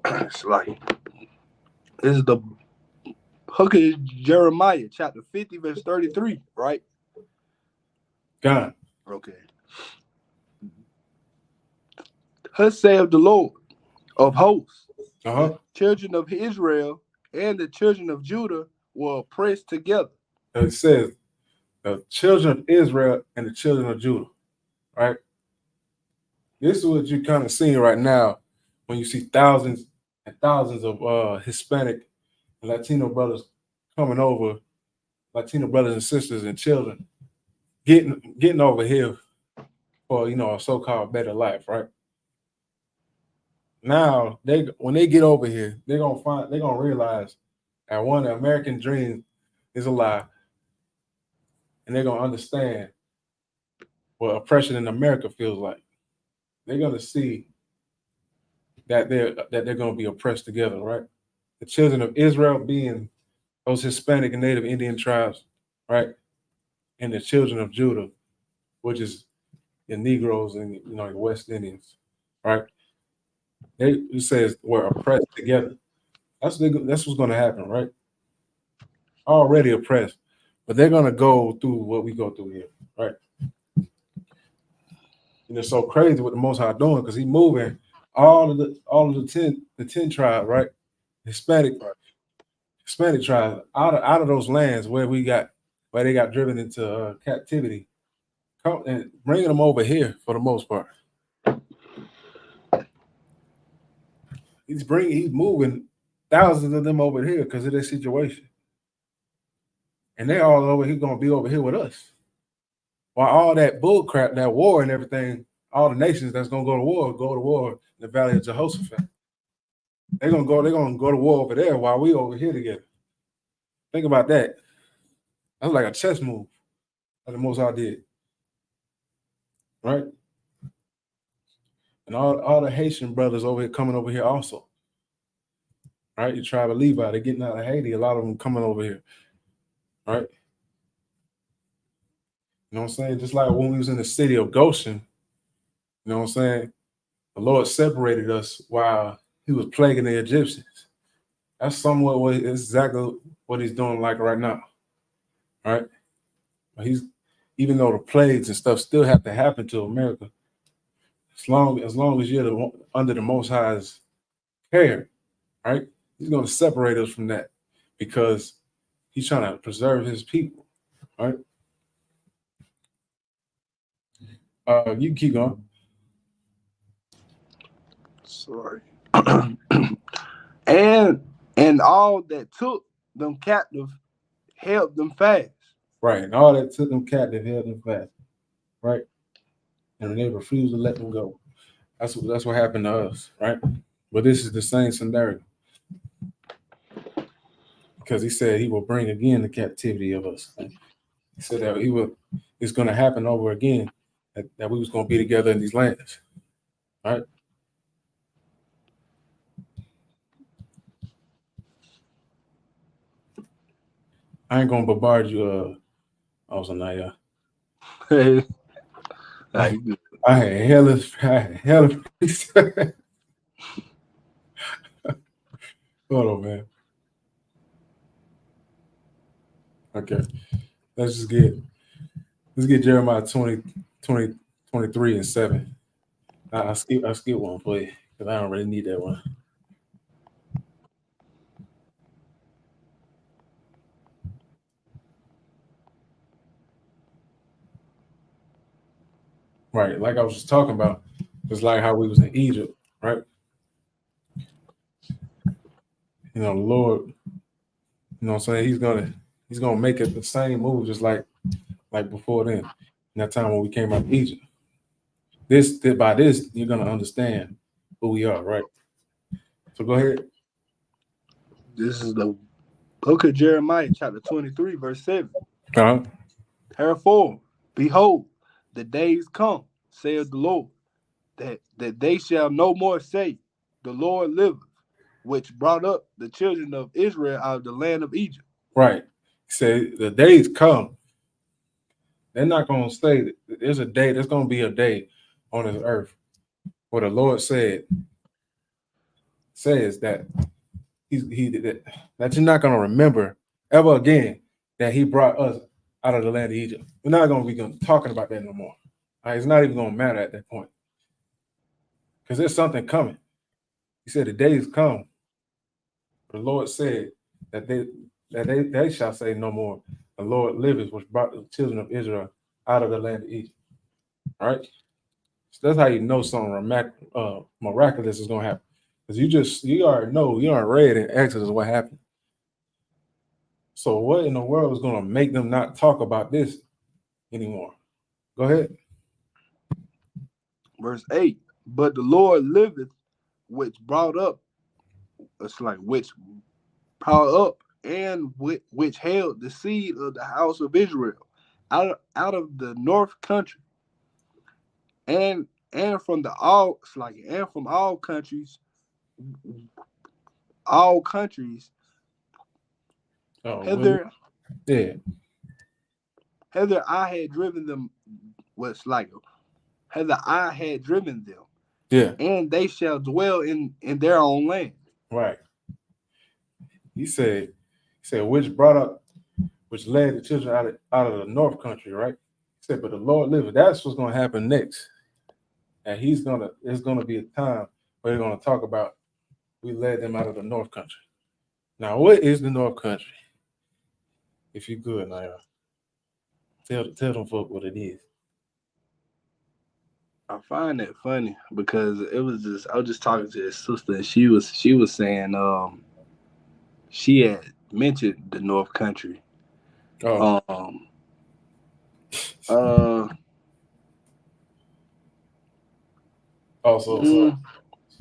It's like this is the book of Jeremiah, chapter 50, verse 33, right? God. Okay. Thus saith the Lord of hosts, the children of Israel and the children of Judah were oppressed together. It says the children of Israel and the children of Judah, right? This is what you're kind of seeing right now when you see thousands and thousands of Hispanic and Latino brothers coming over, Latino brothers and sisters and children getting over here for a so-called better life, right? Now when they get over here, they're gonna realize that one, the American dream is a lie, and they're gonna understand what oppression in America feels like. They're gonna see that they're gonna be oppressed together, right? The children of Israel being those Hispanic and Native Indian tribes, right? And the children of Judah, which is the Negroes and the West Indians, right? It says we're oppressed together. That's what's going to happen, right? Already oppressed, but they're going to go through what we go through here, right? And it's so crazy what the Most High doing because He's moving all of the 10 tribes, right? Hispanic tribes out of those lands where they got driven into captivity, and bringing them over here for the most part. He's moving thousands of them over here because of this situation, and they're all over here going to be over here with us. While all that bull crap, that war and everything, all the nations that's going to go to war in the Valley of Jehoshaphat. They're gonna go to war over there while we over here together. Think about that. That's like a chess move that the Most High did. Right? And all the Haitian brothers over here coming over here also. Right? You tribe of Levi, they're getting out of Haiti, a lot of them coming over here. Right? You know what I'm saying? Just like when we was in the city of Goshen, you know what I'm saying? The Lord separated us while He was plaguing the Egyptians. That's exactly what He's doing like right now. All right. Even though the plagues and stuff still have to happen to America, as long as you're under the Most High's care, right? He's going to separate us from that because He's trying to preserve His people. All right. You can keep going. Sorry. and all that took them captive held them fast. Right. And all that took them captive held them fast. Right. And they refused to let them go. That's what happened to us, right? But this is the same scenario. Because He said He will bring again the captivity of us. He said that it's going to happen over again, that we was going to be together in these lands. Right? I ain't gonna bombard you. Naya. Hey, I had hella. Hold on, man. Okay, let's get Jeremiah 23 and 7. I'll skip one for you because I don't really need that one. Right, like I was just talking about, it's like how we was in Egypt, right? The Lord, what I'm saying, He's gonna make it the same move, just like before then, in that time when we came out of Egypt. By this, you're gonna understand who we are, right? So go ahead. This is the book of Jeremiah, chapter 23, verse 7. Uh-huh. Therefore, behold, the days come, saith the Lord, that they shall no more say, the Lord liveth, which brought up the children of Israel out of the land of Egypt. Right. He said the days come. They're not going to stay. There's going to be a day on this earth where the Lord says that that you're not going to remember ever again that He brought us out of the land of Egypt. We're not going to be talking about that no more. It's not even going to matter at that point because there's something coming. He said the days come. The Lord said that they shall say no more. The Lord liveth, which brought the children of Israel out of the land of Egypt. All right. So that's how you know something miraculous is going to happen. Because you already know, you already read in Exodus what happened. So what in the world is going to make them not talk about this anymore? Go ahead. Verse 8, but the Lord liveth, which brought up which held the seed of the house of Israel out of the north country, and from all countries, hither I had driven them. Hither I had driven them. Yeah. And they shall dwell in their own land. Right. He said, which led the children out of the north country, right? He said, but the Lord liveth. That's what's going to happen next. And there's going to be a time where they're going to talk about we led them out of the north country. Now, what is the north country? If you good, now, tell them folk what it is. I find that funny because I was just talking to his sister, and she was saying she had mentioned the North Country. Oh. So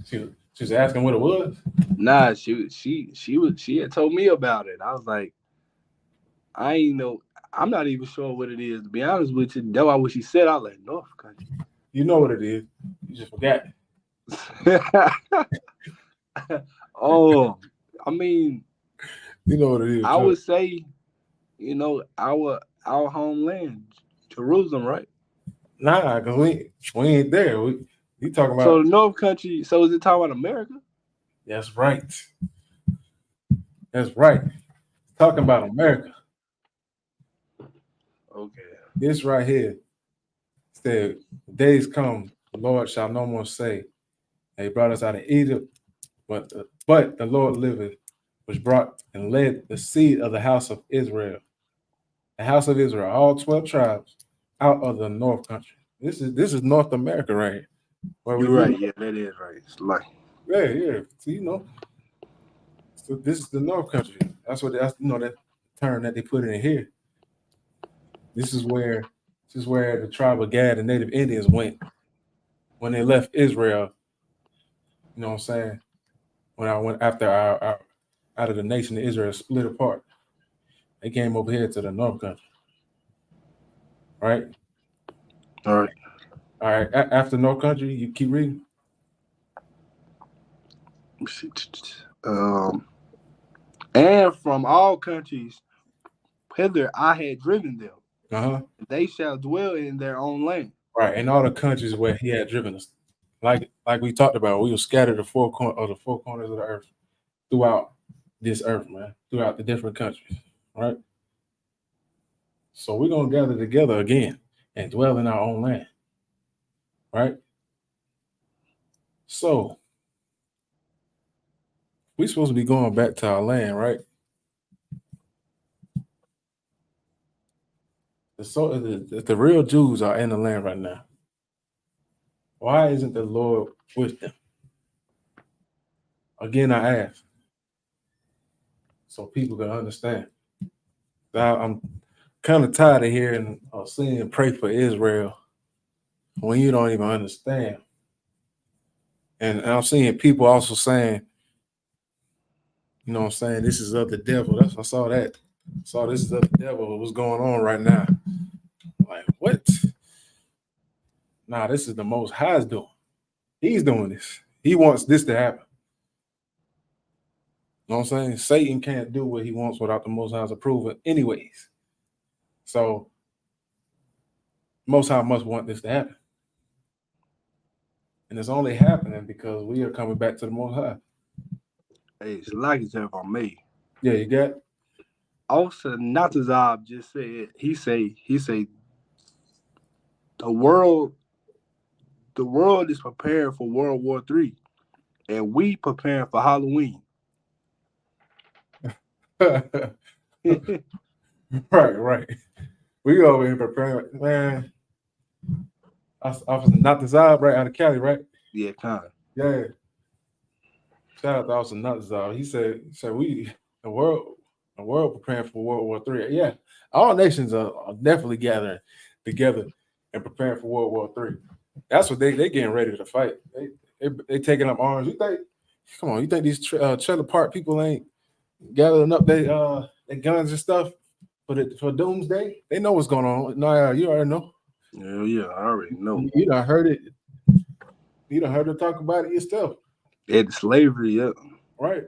she was asking what it was? Nah, she had told me about it. I was like, I ain't know. I'm not even sure what it is, to be honest with you. That's why when she said, I was like, North Country. You know what it is. You just forgot. I mean, you know what it is. I would say, our homeland, Jerusalem, right? Nah, because we ain't there. We talking about. So the North Country. So is it talking about America? That's right. That's right. Talking about America. Okay. This right here said, days come, the Lord shall no more say, they brought us out of Egypt, but the Lord liveth, which brought and led the seed of the house of Israel. The house of Israel, all 12 tribes, out of the north country. This is North America right here. You're right. Yeah, that is right. It's like yeah. See, so this is the north country. That's that term that they put in here. This is where the tribe of Gad and Native Indians went when they left Israel. You know what I'm saying? When I went after our out of the nation of Israel split apart, they came over here to the north country. Right? All right. After north country, you keep reading. And from all countries, hither I had driven them. They shall dwell in their own land. Right, and all the countries where he had driven us, like we talked about, we were scattered the four corners of the earth throughout this earth, man, throughout the different countries, right? So we're gonna gather together again and dwell in our own land, right? So we're supposed to be going back to our land, right? The real Jews are in the land right now. Why isn't the Lord with them? Again, I ask, so people can understand. I'm kind of tired of hearing or seeing pray for Israel when you don't even understand. And I'm seeing people also saying, you know what I'm saying, this is of the devil. I saw that. So this is of the devil. What's going on right now? Like, what? Nah, this is the Most High's doing. He's doing this. He wants this to happen. You know what I'm saying? Satan can't do what he wants without the Most High's approval anyways. So Most High must want this to happen. And it's only happening because we are coming back to the Most High. Hey, it's like it's ever me. Yeah, you got it? Also, Natazab just said, he say the world is preparing for World War III, and we preparing for Halloween. Right. We over here preparing, man. Officer Natazab, right out of Cali, right? Yeah, kind of. Yeah. Shout out to Officer Natazab. He said the world preparing for World War III. Yeah, all nations are definitely gathering together and preparing for World War III. That's what they getting ready to fight. They taking up arms. You think these trailer park people ain't gathering up their guns and stuff for doomsday. They know what's going on. No, you already know. Yeah, I already know. You done heard it. You done heard her talk about it yourself. It's slavery, yeah. Right.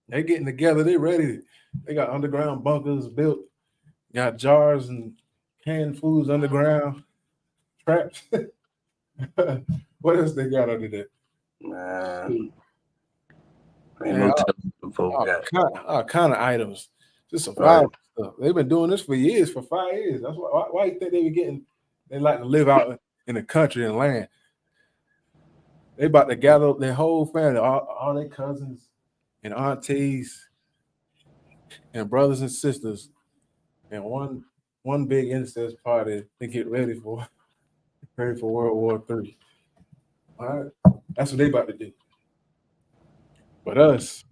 They getting together. They ready. They got underground bunkers built. Got jars and canned foods underground. Traps. What else they got under there? Man. Ain't no telling the folk got. All kind of items. Just survival stuff. They've been doing this for years, for 5 years. That's why you think they like to live out in the country and land. They about to gather up their whole family, all their cousins and aunties and brothers and sisters, and one big incest party to get ready for World War III. All right, that's what they about to do. But us,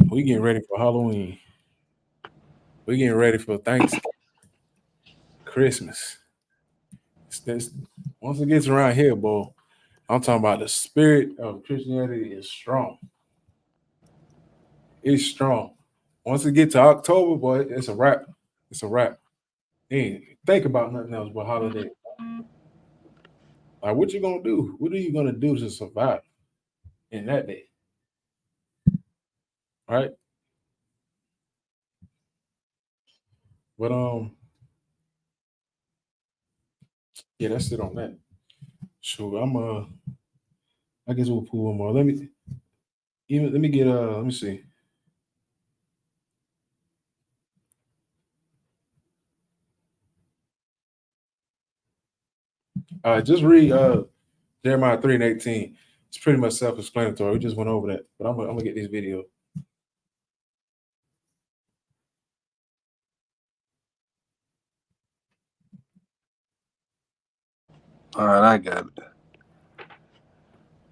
we getting ready for Halloween. We getting ready for Thanksgiving, Christmas. Once it gets around here, boy, I'm talking about the spirit of Christianity is strong. It's strong. Once it gets to October, boy, it's a wrap. It's a wrap. Ain't think about nothing else but holiday. Like, what you gonna do? What are you gonna do to survive in that day? Right? But yeah, that's it on that. Sure, I guess we'll pull one more. Let me see. Just read Jeremiah 3:18. It's pretty much self-explanatory. We just went over that, but I'm gonna get this video. All right, I got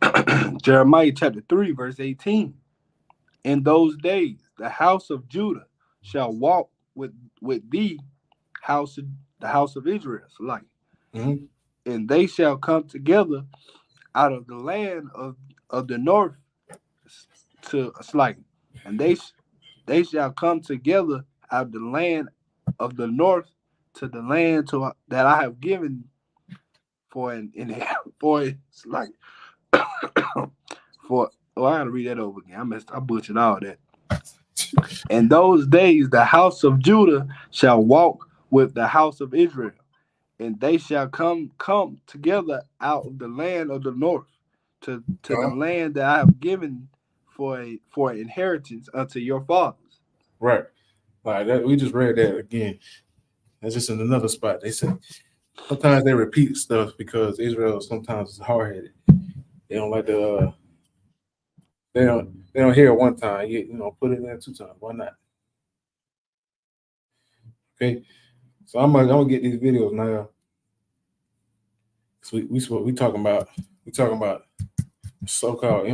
it. Jeremiah chapter 3, verse 18. In those days, the house of Judah shall walk with the house of Israel, like, and they shall come together out of the land of the north to Slight, and they shall come together out of the land of the north to the land that I have given for I gotta read that over again. I butchered all that. In those days, the house of Judah shall walk with the house of Israel, and they shall come together out of the land of the north to the land that I have given for inheritance unto your fathers. Right. Like that, we just read that again. That's just in another spot. They said sometimes they repeat stuff because Israel sometimes is hard-headed. They don't like to they don't hear it one time. Put it in there 2 times. Why not? Okay. So I'm gonna get these videos now. So we talking about so-called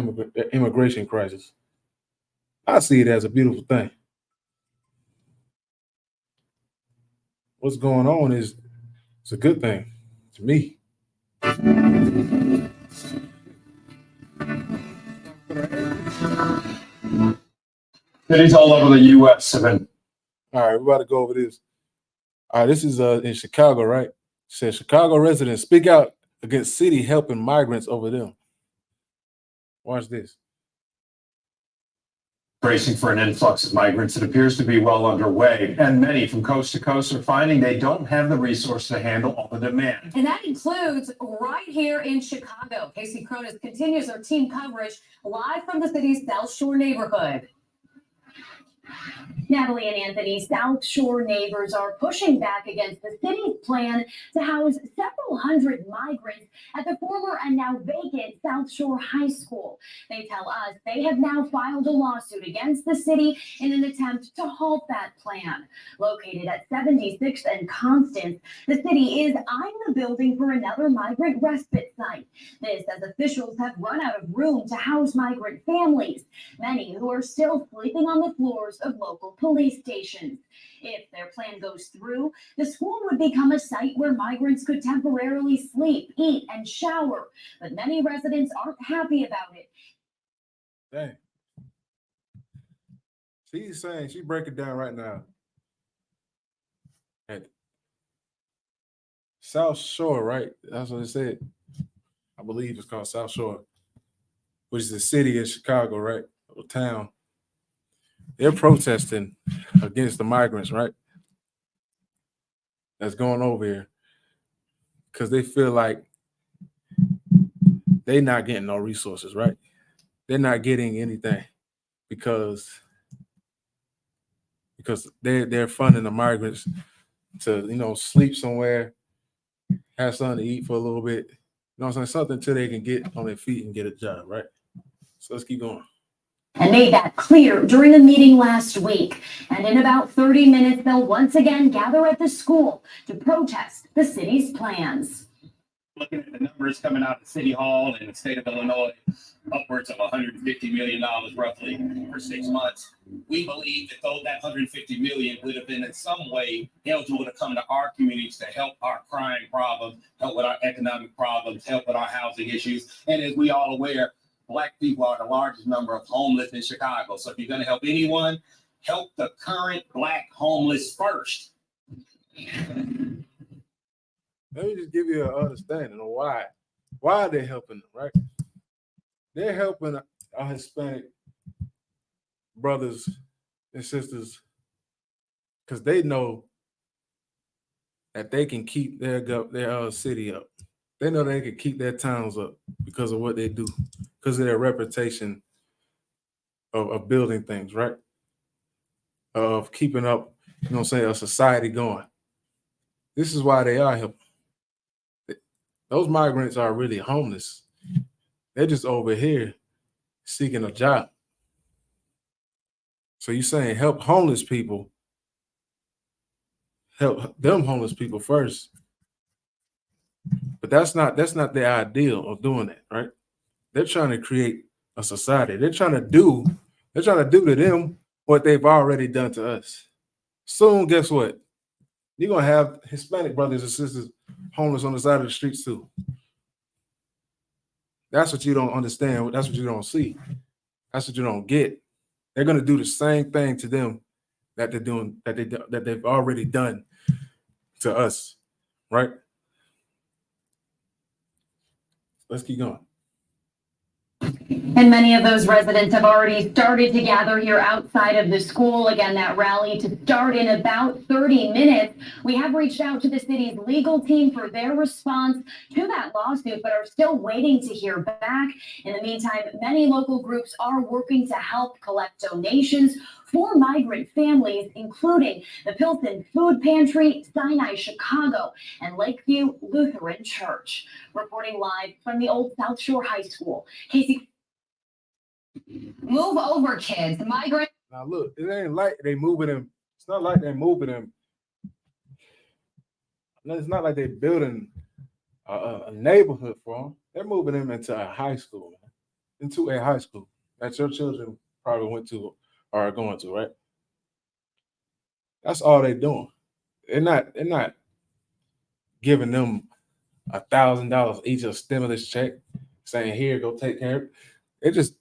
immigration crisis. I see it as a beautiful thing. What's going on is it's a good thing to me. Cities all over the U.S. have been. All right, we're about to go over this. All right, this is in Chicago, right? It says Chicago residents speak out against city helping migrants over them. Watch this. Bracing for an influx of migrants that appears to be well underway, and many from coast to coast are finding they don't have the resource to handle all the demand. And that includes right here in Chicago. Casey Cronus continues our team coverage live from the city's South Shore neighborhood. Natalie and Anthony, South Shore neighbors are pushing back against the city's plan to house several hundred migrants at the former and now vacant South Shore High School. They tell us they have now filed a lawsuit against the city in an attempt to halt that plan. Located at 76th and Constance, the city is eyeing the building for another migrant respite site. This as officials have run out of room to house migrant families, many who are still sleeping on the floors of local police stations. If their plan goes through, the school would become a site where migrants could temporarily sleep, eat, and shower. But many residents aren't happy about it. Dang. She's saying she break it down right now. At South Shore, right? That's what it said. I believe it's called South Shore, which is a city in Chicago, right? A town. They're protesting against the migrants, right? That's going over here because they feel like they're not getting no resources, right? They're not getting anything because they're funding the migrants to sleep somewhere, have something to eat for a little bit, what I'm saying, something till they can get on their feet and get a job, right? So let's keep going. And made that clear during a meeting last week. And in about 30 minutes, they'll once again gather at the school to protest the city's plans. Looking at the numbers coming out of City Hall in the state of Illinois, upwards of $150 million roughly for 6 months. We believe that $150 million would have been in some way eligible to come to our communities to help our crime problems, help with our economic problems, help with our housing issues. And as we all aware, Black people are the largest number of homeless in Chicago. So if you're going to help anyone, help the current Black homeless first. Let me just give you an understanding of why they're helping them, right? They're helping our Hispanic brothers and sisters because they know that they can keep their city up. They know they can keep their towns up because of what they do, because of their reputation of building things, right? Of keeping up, a society going. This is why they are helping. Those migrants are really homeless. They're just over here seeking a job. So you're saying help homeless people, help them homeless people first. But that's not the ideal of doing that, right? They're trying to create a society. They're trying to do to them what they've already done to us. Soon, guess what? You're gonna have Hispanic brothers and sisters homeless on the side of the streets too. That's what you don't understand. That's what you don't see. That's what you don't get. They're gonna do the same thing to them that they're doing, that they've already done to us, right? Let's keep going. And many of those residents have already started to gather here outside of the school. Again, that rally to start in about 30 minutes. We have reached out to the city's legal team for their response to that lawsuit, but are still waiting to hear back. In the meantime, many local groups are working to help collect donations for migrant families, including the Pilsen Food Pantry, Sinai Chicago, and Lakeview Lutheran Church. Reporting live from the Old South Shore High School, Casey. Move over, kids. Migrant. Now look, it ain't like they moving them. It's not like they're moving them. It's not like they're building a neighborhood for them. They're moving them into a high school, man. Into a high school that your children probably went to or are going to, right? That's all they're doing. They're not giving them $1,000 each a stimulus check, saying, "Here, go take care of it."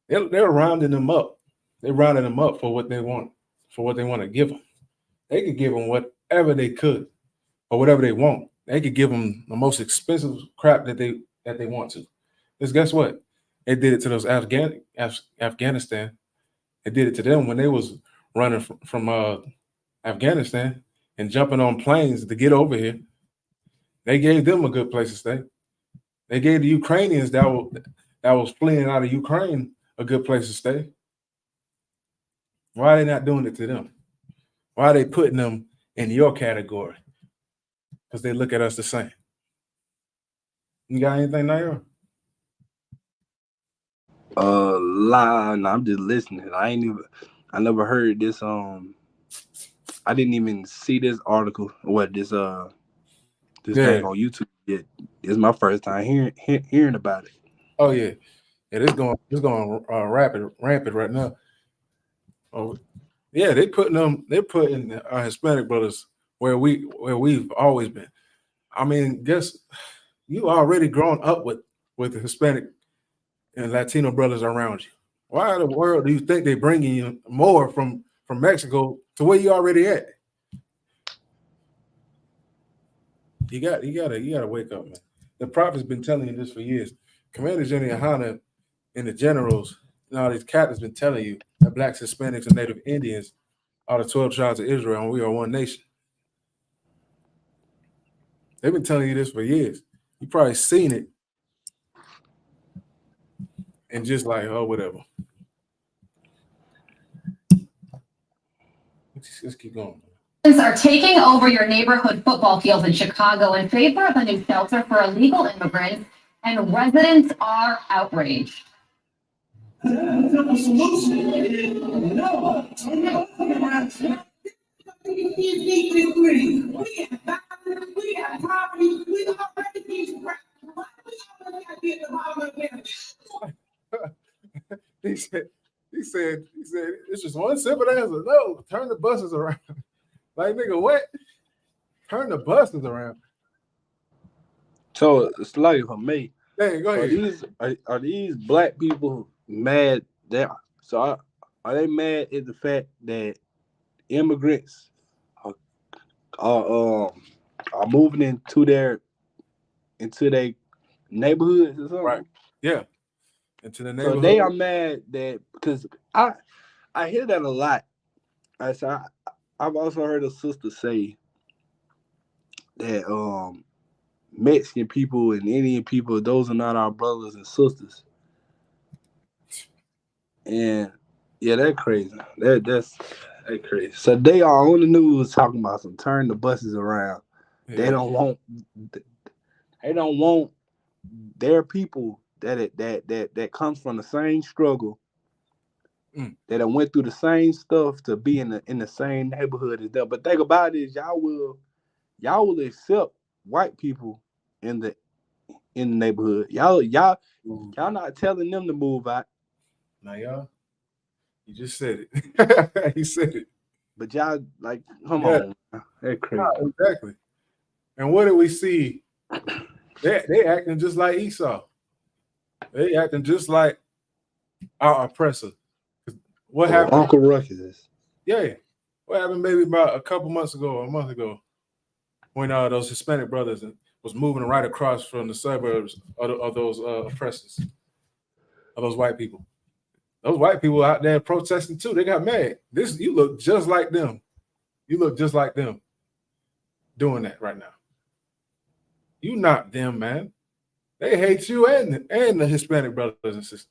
They're rounding them up. They're rounding them up for what they want, to give them. They could give them whatever they could, or whatever they want. They could give them the most expensive crap that they want to. Because guess what? They did it to those Afghanistan. They did it to them when they was running from Afghanistan and jumping on planes to get over here. They gave them a good place to stay. They gave the Ukrainians that was fleeing out of Ukraine a good place to stay. Why are they not doing it to them? Why are they putting them in your category? Because they look at us the same. You got anything, Nair? No, I'm just listening. I never heard this. I didn't even see this article. This thing on YouTube yet. It's my first time hearing about it. Oh yeah, it's going rampant right now. Oh yeah, they're putting our Hispanic brothers where we've always been. I mean, guess you already grown up with the Hispanic and Latino brothers around you. Why in the world do you think they bringing you more from Mexico to where you already at? You gotta wake up, man. The prophet's been telling you this for years. Commander General Hanna and the generals and all these captains been telling you that blacks, Hispanics, and Native Indians are the 12 tribes of Israel, and we are one nation. They've been telling you this for years. You probably seen it and just like, oh, whatever. Let's keep going. Are taking over your neighborhood football fields in Chicago in favor of a new shelter for illegal immigrants, and residents are outraged. He said, it's just one simple answer. No, turn the buses around. Like, nigga, what? Turn the buses around. So it's like for me. Hey, go ahead. Are these black people mad? Are they mad at the fact that immigrants are moving into their neighborhoods or something? Right. Yeah. Into the neighborhood. So they are mad that because I hear that a lot. I've also heard a sister say that Mexican people and Indian people, those are not our brothers and sisters. And yeah, that's crazy. That's crazy. So they are on the news talking about some turn the buses around. Yeah. They don't want their people that comes from the same struggle, that I went through the same stuff to be in the same neighborhood as them. But think about it, is y'all will accept white people in the neighborhood. Y'all not telling them to move out. Now y'all, you just said it. He said it. But y'all come on. That's crazy. No, exactly. And what do we see? They acting just like Esau. They acting just like our oppressor. What happened? Uncle Ruckus. Yeah. What happened maybe about a month ago, when those Hispanic brothers was moving right across from the suburbs of those oppressors, of those white people. Those white people out there protesting too. They got mad. You look just like them. You look just like them doing that right now. You not them, man. They hate you and the Hispanic brothers and sisters.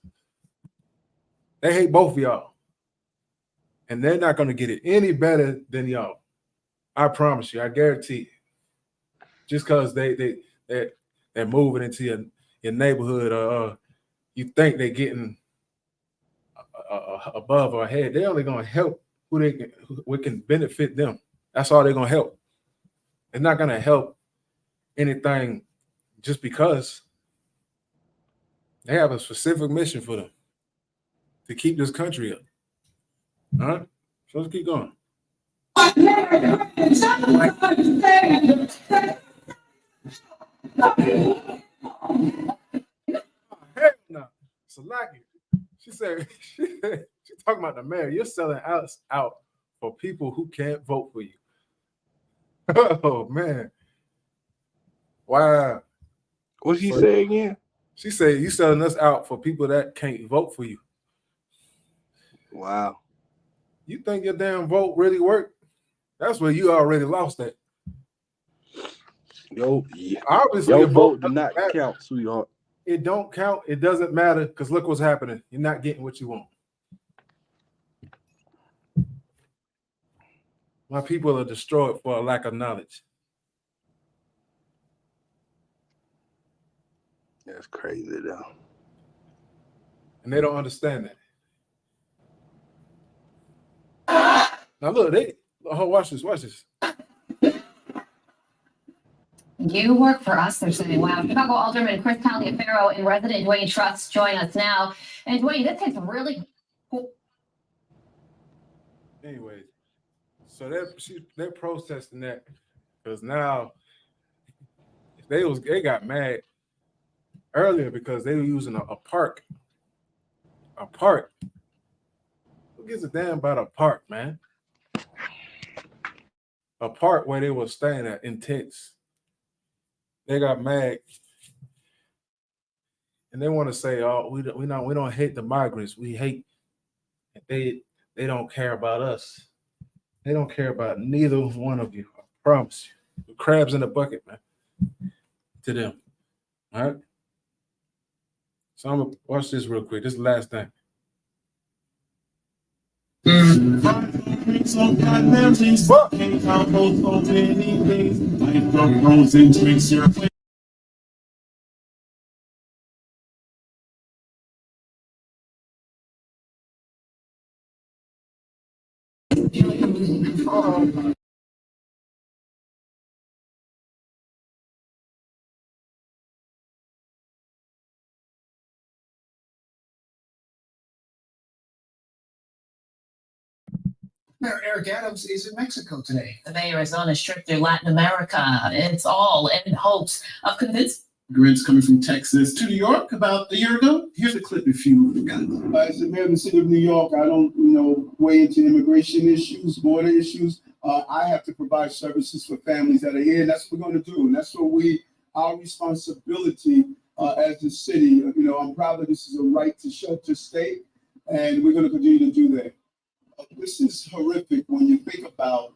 They hate both of y'all. And they're not going to get it any better than y'all. I promise you. I guarantee it. Just because they're moving into your neighborhood, you think they're getting above or ahead. They're only going to help who can benefit them. That's all they're going to help. They're not going to help anything just because. They have a specific mission for them to keep this country up. All right, so let's keep going. Hell no. Salaki. She said, she's talking about the mayor. You're selling us out for people who can't vote for you. Oh, man. Wow. What she say again? She said, you selling us out for people that can't vote for you. Wow. You think your damn vote really worked? That's where you already lost that. Obviously, your vote does not count, sweetheart. It don't count. It doesn't matter because look what's happening. You're not getting what you want. My people are destroyed for a lack of knowledge. That's crazy, though. And they don't understand that. Now look, watch this. You work for us, they're saying. Wow. Chicago Alderman Chris Taliaferro and resident Dwayne Trust join us now. And Dwayne, this is really cool. Anyways, so they're protesting that because now they got mad earlier because they were using a park A park. Who gives a damn about a park, man? A park where they were staying at Intense. They got mad, and they want to say, "Oh, we don't hate the migrants. We hate they don't care about us. They don't care about neither one of you. I promise you. The crabs in the bucket, man. To them, all right." So I'm gonna watch this real quick. This is the last thing. Mayor Eric Adams is in Mexico today. The mayor is on a trip through Latin America. It's all in hopes of convincing Immigrants coming from Texas to New York about a year ago. Here's a clip if you forgot. As the mayor of the city of New York, I don't, weigh into immigration issues, border issues. I have to provide services for families that are here, and that's what we're going to do. And that's what our responsibility as the city. I'm proud that this is a right to shelter state, and we're going to continue to do that. This is horrific when you think about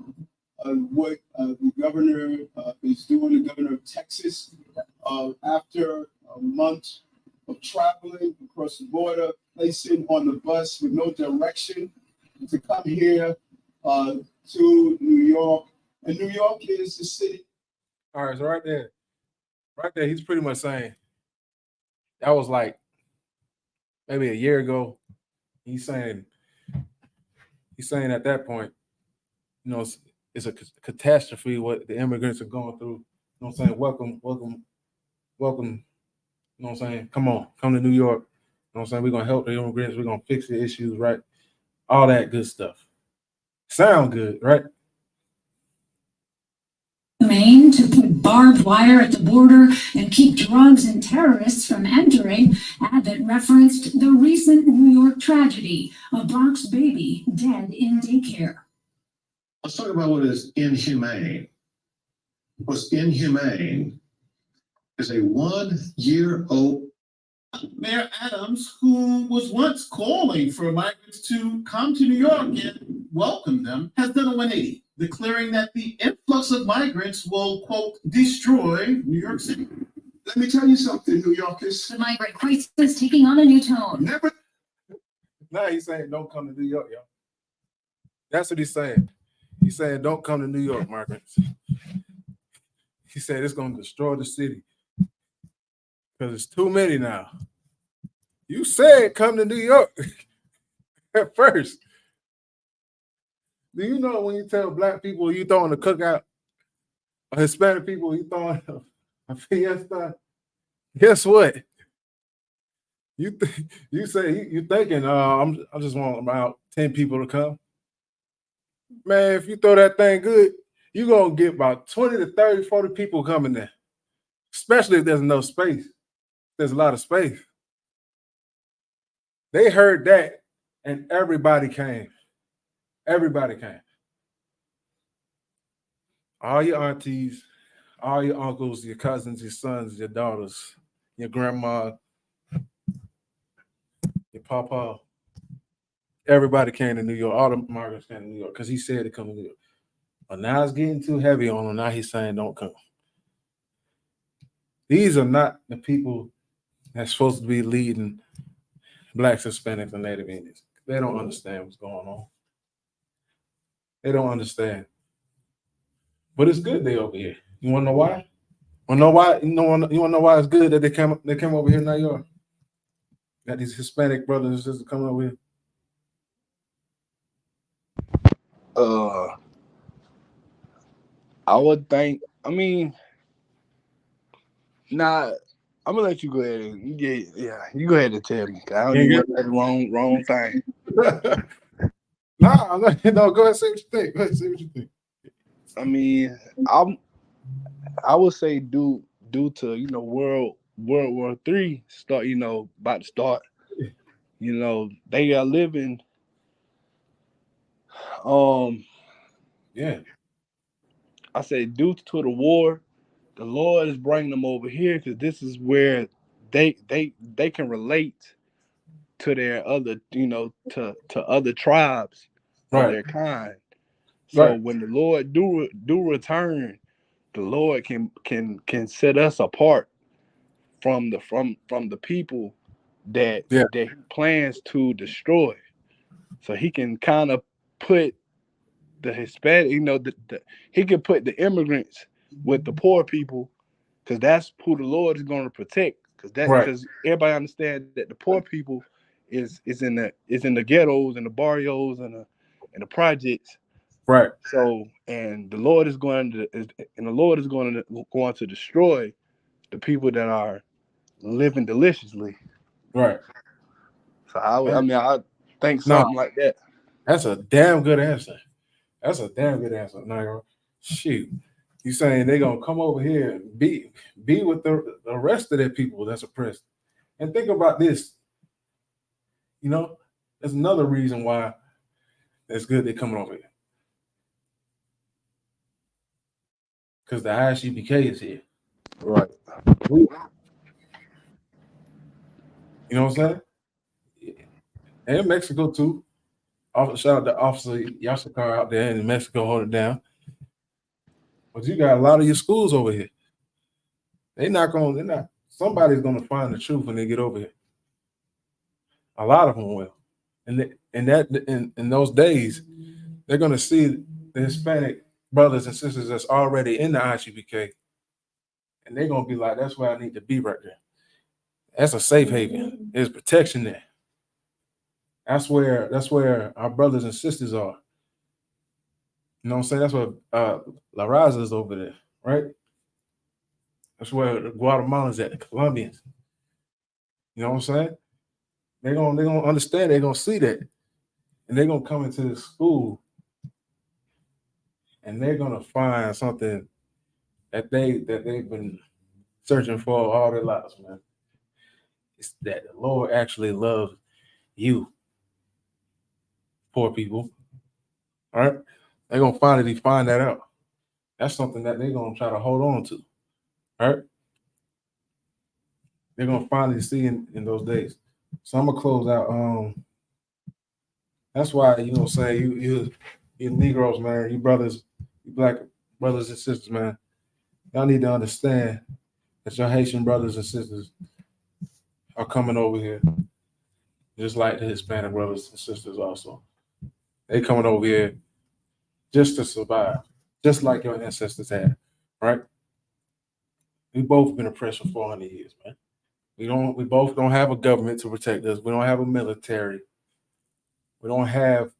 what the governor is doing, the governor of Texas, after a month of traveling across the border, placing on the bus with no direction to come here to New York. And New York is the city. All right, so right there, he's pretty much saying that was like maybe a year ago. He's saying at that point, it's a catastrophe what the immigrants are going through. You know what I'm saying? Welcome. You know what I'm saying? Come to New York. You know what I'm saying? We're gonna help the immigrants. We're gonna fix the issues, right? All that good stuff. Sound good, right? Maine to put barbed wire at the border and keep drugs and terrorists from entering. Abbott referenced the recent New York tragedy, a Bronx baby dead in daycare. Let's talk about what is inhumane. What's inhumane is a 1-year-old. Mayor Adams, who was once calling for migrants to come to New York and welcome them, has done a 180, declaring that the influx of migrants will, quote, destroy New York City. Let me tell you something, New Yorkers. The migrant crisis taking on a new tone. Now he's saying don't come to New York, y'all. That's what he's saying. He's saying don't come to New York, migrants. He said it's going to destroy the city because it's too many now. You said come to New York at first. Do you know when you tell black people you throwing a cookout, or Hispanic people you throwing a fiesta? Guess what? You say you thinking I just want about 10 people to come. Man, if you throw that thing good, you're gonna get about 20 to 30, 40 people coming there. Especially if there's no space. There's a lot of space. They heard that and everybody came. Everybody came. All your aunties, all your uncles, your cousins, your sons, your daughters, your grandma, your papa. Everybody came to New York. All the migrants came to New York because he said to come to New York. But now it's getting too heavy on him. Now he's saying don't come. These are not the people that's supposed to be leading Blacks, Hispanics, and Native Indians. They don't understand what's going on. They don't understand. But it's good they over here. You want to know why? You want to know why it's good that they came over here in New York? Got these Hispanic brothers and sisters coming over here. I would think. I mean, nah. I'm gonna let you go ahead and you go ahead and tell me. I don't even know the wrong thing. No, go ahead and say what you think. Go ahead and say what you think. I mean, I would say due to World War III about to start. You know, they are living. Yeah. I say due to the war, the Lord is bringing them over here because this is where they can relate to their other, to other tribes of Right. their kind. So Right. when the Lord do return, the Lord can set us apart from the people that he plans to destroy. So he can kind of put the Hispanic, he can put the immigrants with the poor people, because that's who the Lord is going to protect. Because everybody understands that the poor people is in the ghettos and the barrios and the projects. Right. So and the Lord is going to destroy the people that are living deliciously. Right. So I think something like that. That's a damn good answer. That's a damn good answer. No, shoot. You saying they're gonna come over here and be with the rest of their people that's oppressed. And think about this. You know, there's another reason why it's good they're coming over here. Because the ISUPK is here. Right. You know what I'm saying? And in Mexico too. Shout out to Officer Yashikar out there in Mexico, hold it down. But you got a lot of your schools over here. Somebody's gonna find the truth when they get over here. A lot of them will. And in those days, they're gonna see the Hispanic brothers and sisters that's already in the ISUPK. And they're gonna be like, that's where I need to be right there. That's a safe haven. There's protection there. That's where our brothers and sisters are. You know what I'm saying? That's where La Raza is over there, right? That's where the Guatemalans at, the Colombians. You know what I'm saying? They're gonna understand, they're gonna see that. And they're gonna come into the school and they're gonna find something that they've been searching for all their lives, man. It's that the Lord actually loves you, poor people. All right? They're gonna finally find that out. That's something that they're gonna try to hold on to. All right? They're gonna finally see in those days. So I'm gonna close out. That's why, you know, say you Negroes, man, you brothers, you black brothers and sisters, man, y'all need to understand that your Haitian brothers and sisters are coming over here, just like the Hispanic brothers and sisters also. They coming over here just to survive, just like your ancestors had, right? We both been oppressed for 400 years, man. We both don't have a government to protect us. We don't have a military. We don't have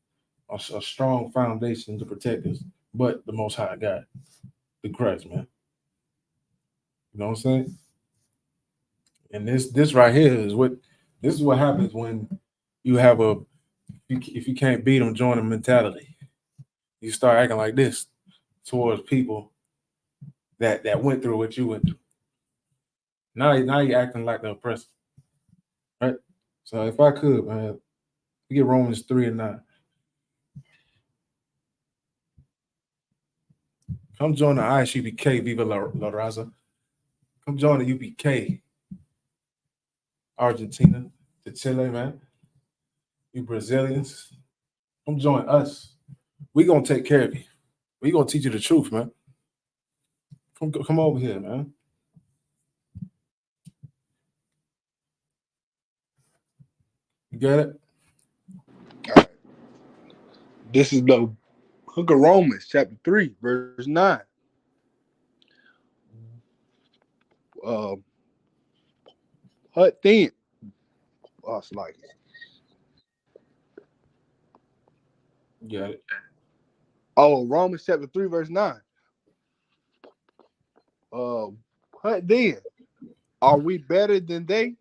a strong foundation to protect us, but the Most High God, the Christ, man. You know what I'm saying? And this right here is what happens when you have if you can't beat them, join them mentality. You start acting like this towards people that went through what you went through. Now you're acting like the oppressor, right? So if I could, man, we get Romans 3:9. Come join the ISUPK, Viva La Raza. Come join the UPK, Argentina to Chile, man. You Brazilians, come join us. We gonna take care of you. We gonna teach you the truth, man. Come over here, man. You got it? All right. This is the book of Romans, chapter 3, verse 9. What then? Oh, it's like it. You got it. Oh, Romans chapter 3, verse 9. What then? Are we better than they?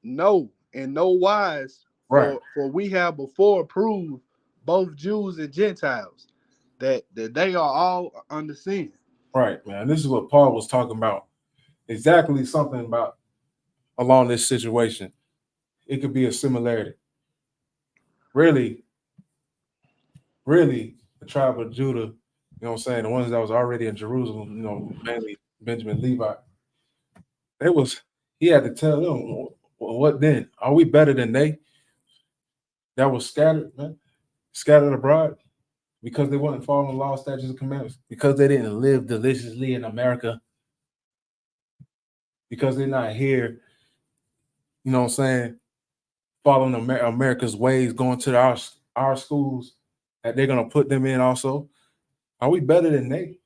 No, in no wise. Right. For we have before proved, both Jews and Gentiles, that they are all under sin. Right, man. This is what Paul was talking about. Exactly something about along this situation. it could be a similarity. Really, the tribe of Judah, you know what I'm saying, the ones that was already in Jerusalem, you know, mainly Benjamin, Levi, he had to tell them, well, what then? Are we better than they that was scattered, man? Scattered abroad because they weren't following law, statutes, and commandments, because they didn't live deliciously in America, because they're not here, you know what I'm saying, following America's ways, going to our schools that they're gonna put them in also. Are we better than they?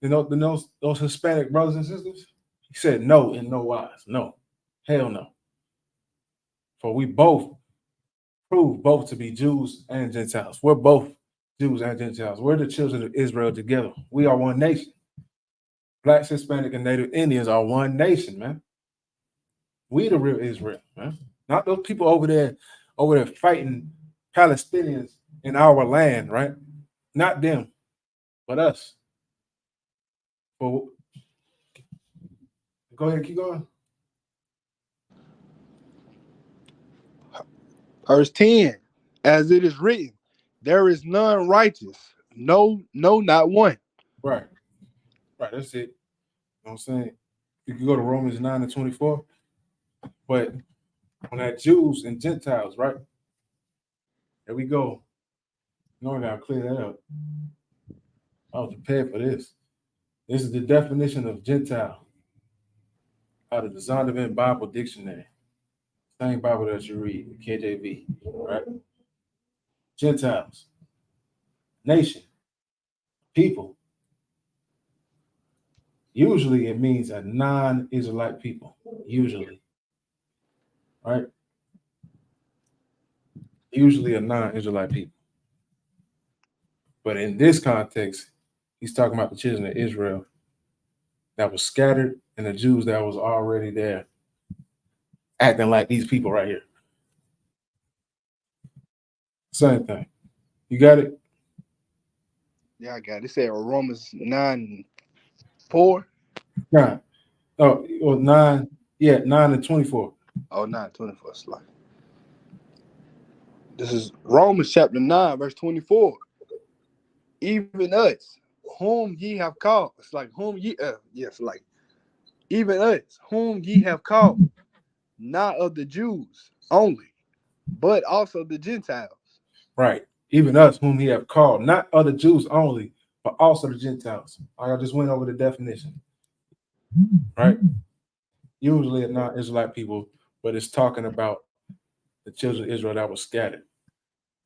You know, those Hispanic brothers and sisters? He said no, in no wise. No, hell no. For we both prove both to be Jews and Gentiles. We're both Jews and Gentiles. We're the children of Israel together. We are one nation. Blacks, Hispanic, and Native Indians are one nation, man. We the real Israel, man. Not those people over there fighting Palestinians in our land, right? Not them, but us. Well, go ahead, keep going. Verse 10, as it is written, there is none righteous, no, not one. Right, that's it. You know what I'm saying? You can go to Romans 9:24, but on that Jews and Gentiles, right? There we go. You know, I gotta clear that up. I was prepared for this. This is the definition of Gentile out of the Zondervan Bible Dictionary. Same Bible that you read, the KJV, right? Gentiles, nation, people. Usually it means a non-Israelite people, usually, right? Usually a non-Israelite people. But in this context, he's talking about the children of Israel that was scattered and the Jews that was already there, acting like these people right here. Same thing. You got it? Yeah, I got it. It said Romans 9:4. 9. Oh, well, 9. Yeah, 9:24. Oh, 9:24. Slide. This is Romans chapter 9, verse 24. Even us, whom ye have called. It's like whom ye like even us, whom ye have called, not of the Jews only, but also the Gentiles. Right. Even us, whom he have called, not of the Jews only, but also the Gentiles. I just went over the definition. Right? Usually not Israelite people, but it's talking about the children of Israel that was scattered.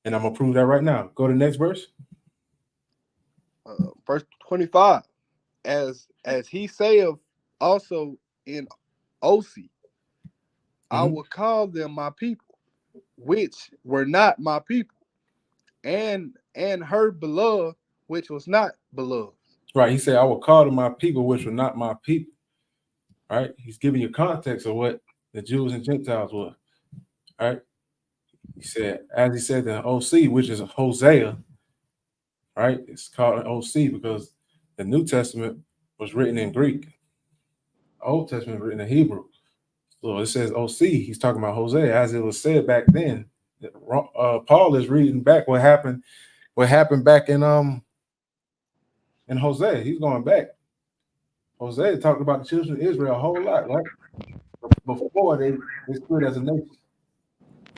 And I'm gonna prove that right now. Go to the next verse. Verse 25. As he saith also in OC, I will call them my people, which were not my people, and her beloved, which was not beloved. Right. He said, I will call them my people, which were not my people. Right. He's giving you context of what the Jews and Gentiles were. Right. He said, as he said in OC, which is Hosea. Right. It's called an OC because the New Testament was written in Greek. The Old Testament was written in Hebrew. So it says OC. He's talking about Hosea, as it was said back then. Paul is reading back what happened back in Hosea. He's going back. Hosea talked about the children of Israel a whole lot, right? Before they split as a nation.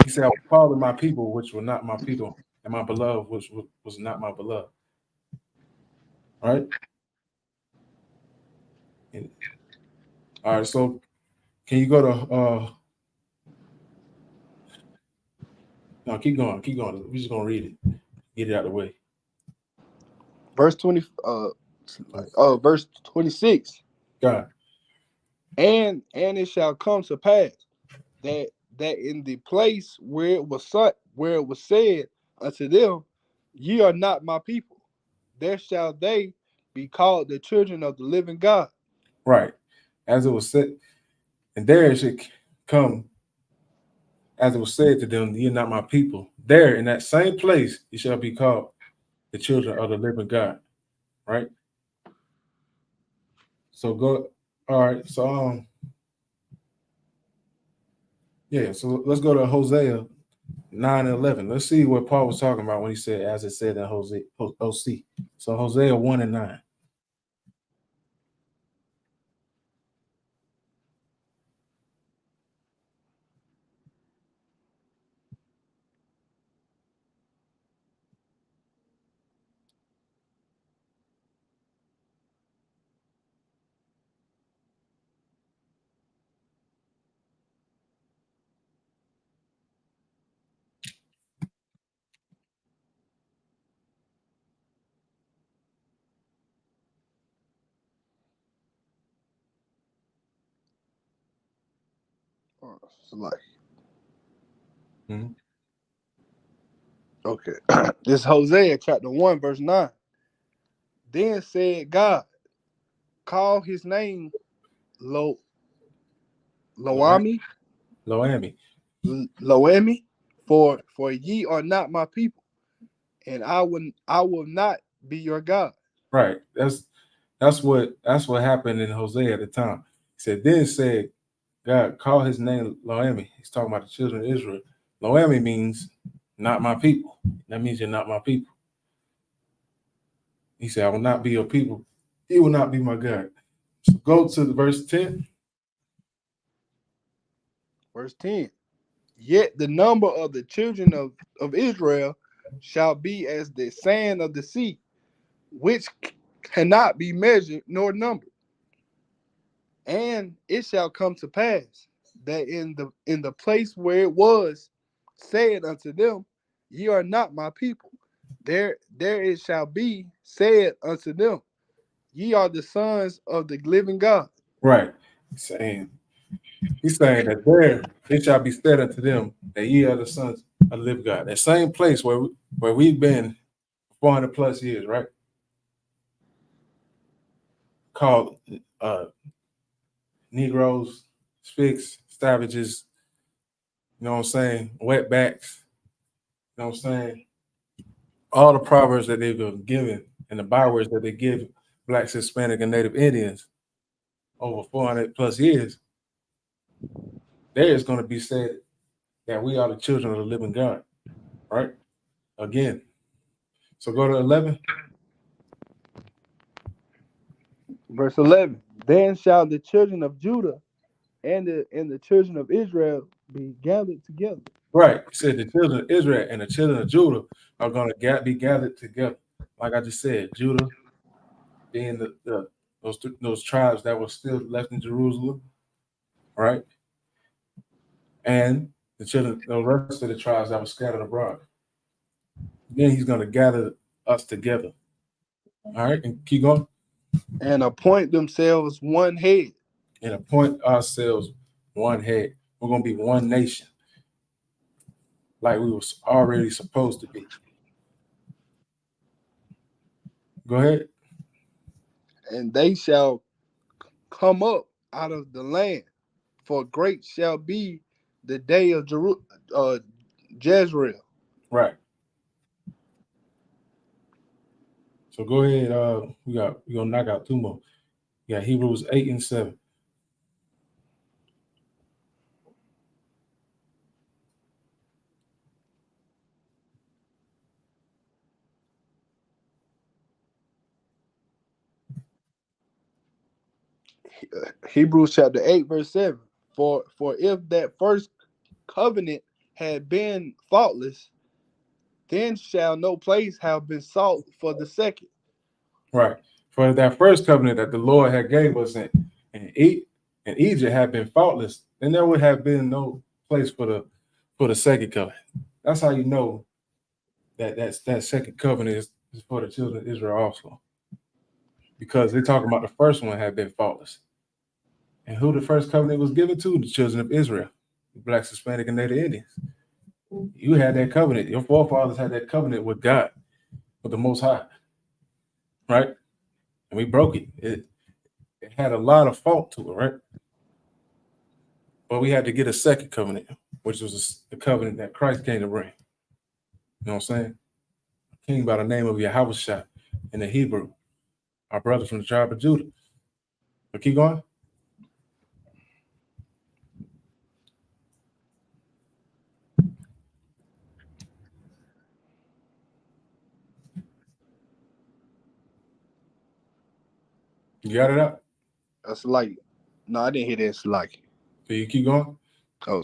He said, I will call them my people, which were not my people, and my beloved, which was not my beloved. Right? All right, so can you go to no, keep going. We're just gonna read it. Get it out of the way. Verse 20, verse 26. God. And it shall come to pass that in the place where it was said unto them, ye are not my people, there shall they be called the children of the living God. Right. As it was said, and there it should come, as it was said to them, ye are not my people. There in that same place, you shall be called the children of the living God. Right? So go, all right. So Yeah, so let's go to Hosea 9 and 11. Let's see what Paul was talking about when he said, as it said in Hosea OC. So Hosea 1 and 9. It's like, Mhm. okay. This Hosea chapter 1, verse 9. Then said God, call his name Loami, Loami, for ye are not my people, and I will not be your God. Right. That's what happened in Hosea at the time. He said, then said God, call his name Loami. He's talking about the children of Israel. Loami means not my people. That means you're not my people. He said, I will not be your people. He will not be my God. So go to the verse 10. Verse 10. Yet the number of the children of Israel shall be as the sand of the sea, which cannot be measured nor numbered. And it shall come to pass that in the place where it was said unto them, ye are not my people, there it shall be said unto them, ye are the sons of the living God. Right. He's saying that there it shall be said unto them that ye are the sons of the living God. That same place where we've been 400 plus years, right? Called Negroes, spics, savages, you know what I'm saying, wetbacks, you know what I'm saying? All the proverbs that they've been given and the bywords that they give Blacks, Hispanic, and Native Indians over 400 plus years, there is going to be said that we are the children of the living God, right? Again. So go to 11. Verse 11. Then shall the children of Judah and the children of Israel be gathered together. Right. It said the children of Israel and the children of Judah are going to be gathered together. Like I just said, Judah being those tribes that were still left in Jerusalem, right? And the rest of the tribes that were scattered abroad. Then he's going to gather us together. All right, and keep going. And appoint themselves one head. And appoint ourselves one head. We're going to be one nation, like we were already supposed to be. Go ahead. And they shall come up out of the land, for great shall be the day of Jezreel. Right. So go ahead. We're gonna knock out two more. Yeah, Hebrews 8 and 7. Hebrews chapter 8, verse 7. For if that first covenant had been faultless, then shall no place have been sought for the second. Right. For that first covenant that the Lord had gave us in Egypt had been faultless, then there would have been no place for the second covenant. That's how you know that second covenant is for the children of Israel also. Because they're talking about the first one had been faultless. And who the first covenant was given to? The children of Israel, the Blacks, Hispanic, and Native Indians. You had that covenant. Your forefathers had that covenant with God, with the Most High, right? And we broke it. It had a lot of fault to it, right? But we had to get a second covenant, which was the covenant that Christ came to bring. You know what I'm saying? A king by the name of Yahushua in the Hebrew, our brother from the tribe of Judah. But keep going. You got it up? That's like, no, I didn't hear that. It's like, So you keep going. Oh,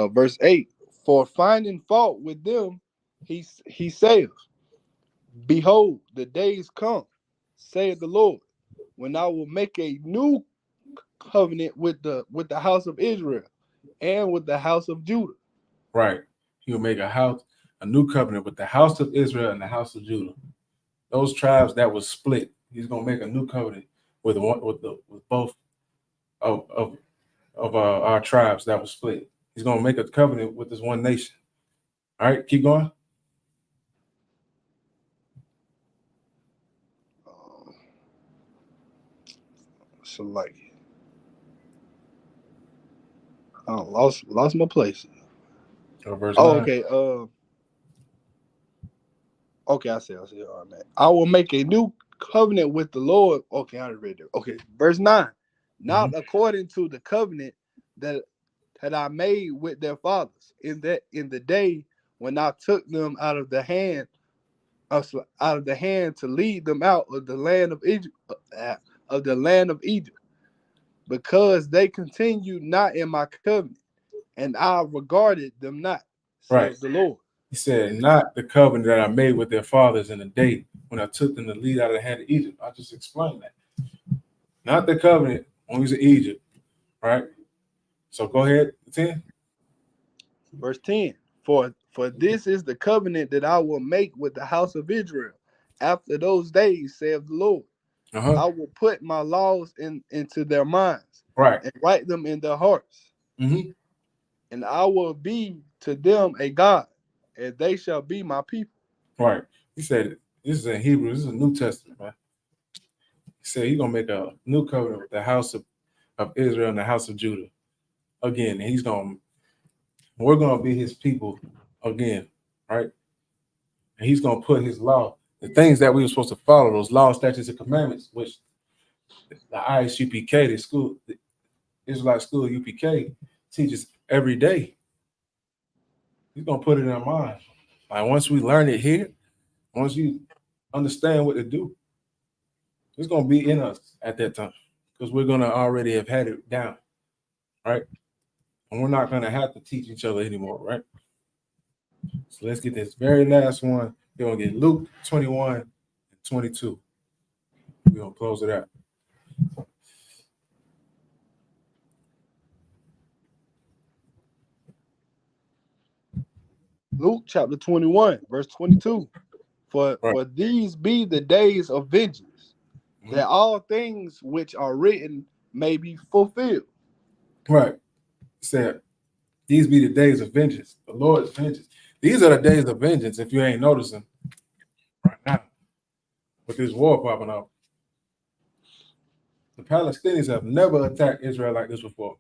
verse 8. For finding fault with them, he saith, behold, the days come, saith the Lord, when I will make a new covenant with the house of Israel and with the house of Judah. Right. He'll make a new covenant with the house of Israel and the house of Judah. Those tribes that was split, he's gonna make a new covenant with both of our tribes that was split. He's gonna make a covenant with this one nation. All right, keep going. So like, I lost my place. Verse 9. Okay. Okay, I see. All right, man. I will make a new covenant with the Lord. Okay, I read it. Okay, verse 9. Not according to the covenant that I made with their fathers in the day when I took them out of the hand to lead them out of the land of Egypt, because they continued not in my covenant, and I regarded them not, says the Lord. He said, not the covenant that I made with their fathers in the day when I took them to lead out of the hand of Egypt. I just explained that. Not the covenant when he was in Egypt, right? So go ahead, 10. Verse 10. For this is the covenant that I will make with the house of Israel after those days, saith the Lord. I will put my laws into their minds, right, and write them in their hearts. And I will be to them a God, and they shall be my people. Right. He said, this is in Hebrew. This is a New Testament, man. He said he's going to make a new covenant with the house of Israel and the house of Judah. Again, we're going to be his people again, right? And he's going to put his law, the things that we were supposed to follow, those laws, statutes, and commandments, which the ISUPK, the Israelite School UPK, teaches every day. He's going to put it in our mind. Like once we learn it here, once you understand what to do, it's going to be in us at that time, because we're going to already have had it down, right? And we're not going to have to teach each other anymore, right? So let's get this very last one. We're going to get Luke 21 and 22. We're going to close it out. Luke chapter 21, verse 22. For these be the days of vengeance, that all things which are written may be fulfilled. Right. He said, these be the days of vengeance, the Lord's vengeance. These are the days of vengeance, if you ain't noticing right now, with this war popping up. The Palestinians have never attacked Israel like this before.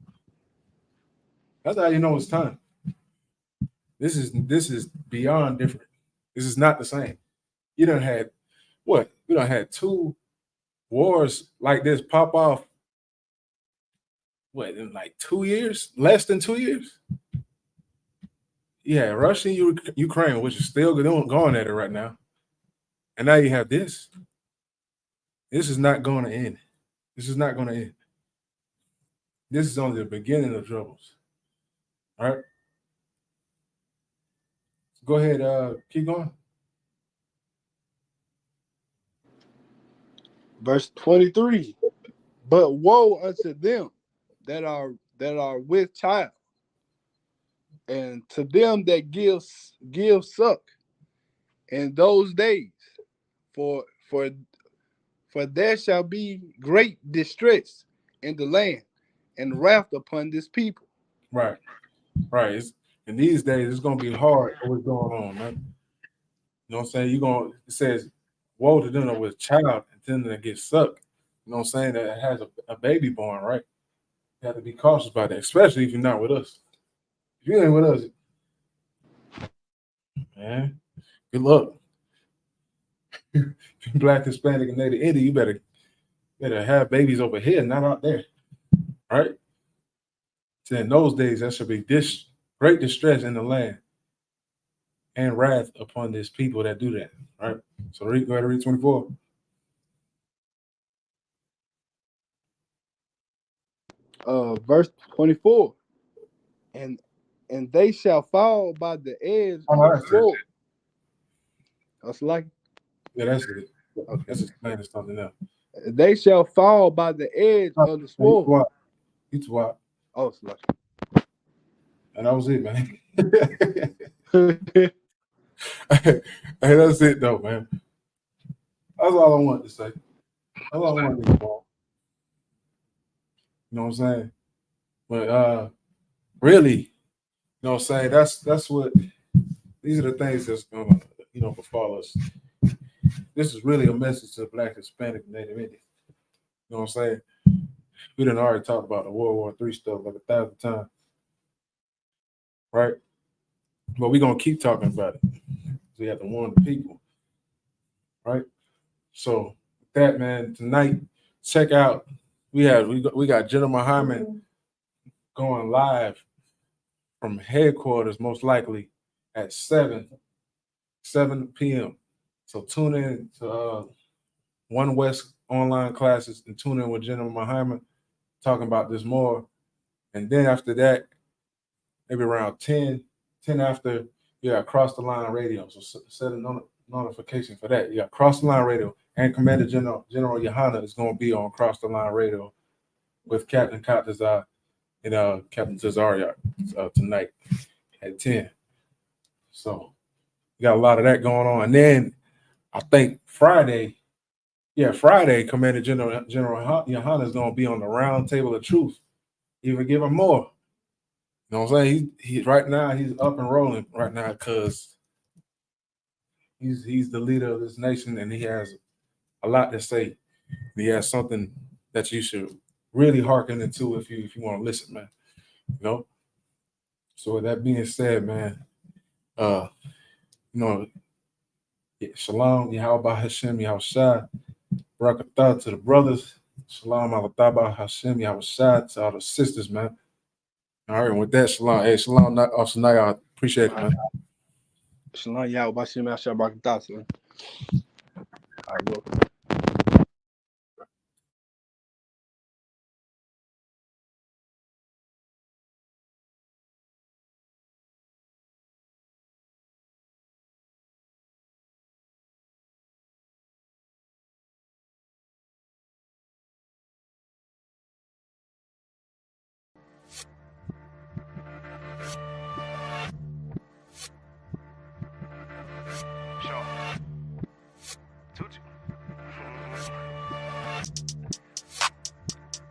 That's how you know it's time. This is beyond different. This is not the same. You done had what? We done had 2 wars like this pop off. What, in like 2 years? Less than 2 years? Yeah, Russia and Ukraine, which is still going at it right now. And now you have this. This is not going to end. This is not going to end. This is only the beginning of troubles. All right. Go ahead, keep going. Verse 23. But woe unto them that are with child, and to them that give suck in those days, for there shall be great distress in the land, and wrath upon this people. Right. In these days, it's gonna be hard for what's going on, man. You know what I'm saying? It says, woe to them that with child and them that get sucked. You know what I'm saying? That has a baby born, right? You have to be cautious about that, especially if you're not with us. If you ain't with us, man, good luck. If you're Black, Hispanic, and Native Indian, you better have babies over here, not out there, right? So in those days, there should be great distress in the land and wrath upon this people that do that, right? So go ahead and read 24. verse 24. And they shall fall by the edge of the sword. That's like, yeah, that's it. Okay, that's explaining something else. They shall fall by the edge of the sword. It's what? Oh, it's like, and that was it, man. Hey, that's it though, man. That's all I wanted to say. That's all I wanted to do. You know what I'm saying? But really, you know what I'm saying? That's what these are the things that's gonna, you know, befall us. This is really a message to Black, Hispanic, Native Indians. You know what I'm saying? We done already talked about the World War III stuff like 1,000 times. Right? But we're gonna keep talking about it. We have to warn the people. Right? So with that, man, tonight, check out. We got General Muhammad going live from headquarters, most likely at 7 p.m. So tune in to One West online classes and tune in with General Muhammad talking about this more. And then after that, maybe around 10 after, you got Cross the Line Radio. So set a notification for that. You got Cross the Line Radio, and Commander General Yohana is going to be on Cross the Line Radio with Captain Katazar and Captain Tazaria tonight at 10. So you got a lot of that going on. And then I think Friday, Commander General Yohana is going to be on the Round Table of Truth. Even give him more. You know what I'm saying? He's right now, he's up and rolling right now because he's the leader of this nation and he has a lot to say. He has something that you should really hearken into if you want to listen, man. You know? So with that being said, man, you know, Shalom, Yahweh Hashem, Yahweh Shai, Barakatah to the brothers. Shalom, Alataba Hashem, Yahweh Shai to all the sisters, man. All right, and with that, Shalom. Hey, Shalom, Officer Naya, I appreciate it, man. Shalom, Yahweh Hashem, Yahweh Shai, Barakatah, man. All right, welcome.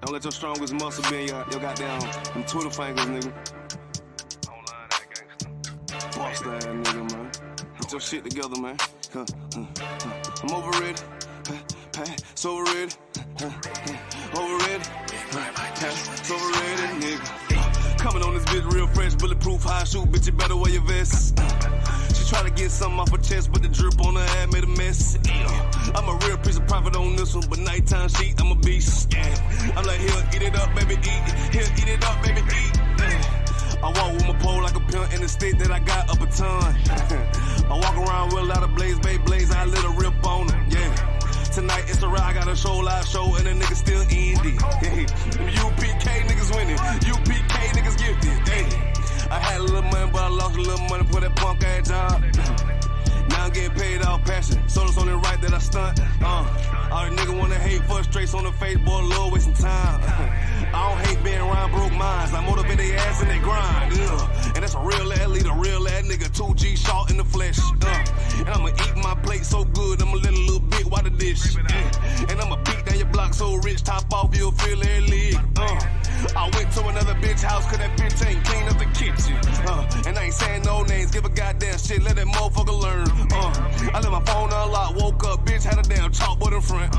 Don't let your strongest muscle be in your goddamn them Twitter fingers, nigga. Boss that nigga, man. Get your shit together, man. I'm overrated. So overrated. Overrated. So overrated, nigga. Coming on this bitch real fresh, bulletproof, high shoe, bitch, you better wear your vest. She try to get something off her chest, but the drip on her head made a mess. I'm a real piece of profit on this one, but nighttime sheet, I'm a beast. I'm like, here, eat it up, baby, eat it. Here, eat it up, baby, eat. I walk with my pole like a pimp in the state that I got up a ton. I walk around with a lot of blaze, babe, blaze, I lit a rip on them, yeah. Tonight it's the ride, I got a show, live show, and the nigga still indie. Hey, them UPK niggas winning, UPK niggas gifted. Hey, I had a little money, but I lost a little money for that punk ass job. Now I'm getting paid off passion, so it's only right that I stunt. All the nigga wanna hate, frustrates on the face, boy, a little wasting time. I don't hate being around broke minds, I motivate their ass and they grind. And that's a real ass leader, real ass nigga, 2G short in the flesh. And I'ma eat my plate so good, I'ma let a little bit water dish. And I'ma beat down your block so rich, top off, you'll feel every leg. I went to another bitch house, cause that bitch ain't clean up the kitchen. And I ain't saying no names, give a goddamn shit, let that motherfucker learn. I left my phone unlocked, woke up, bitch, had a damn chalkboard in front.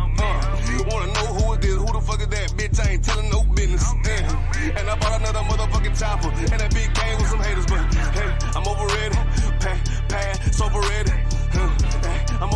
Wanna know who it is, who the fuck is that bitch, I ain't telling no business. And I bought another motherfucking chopper, and that big game with some haters, but hey, I'm overrated, pass, overrated. I'm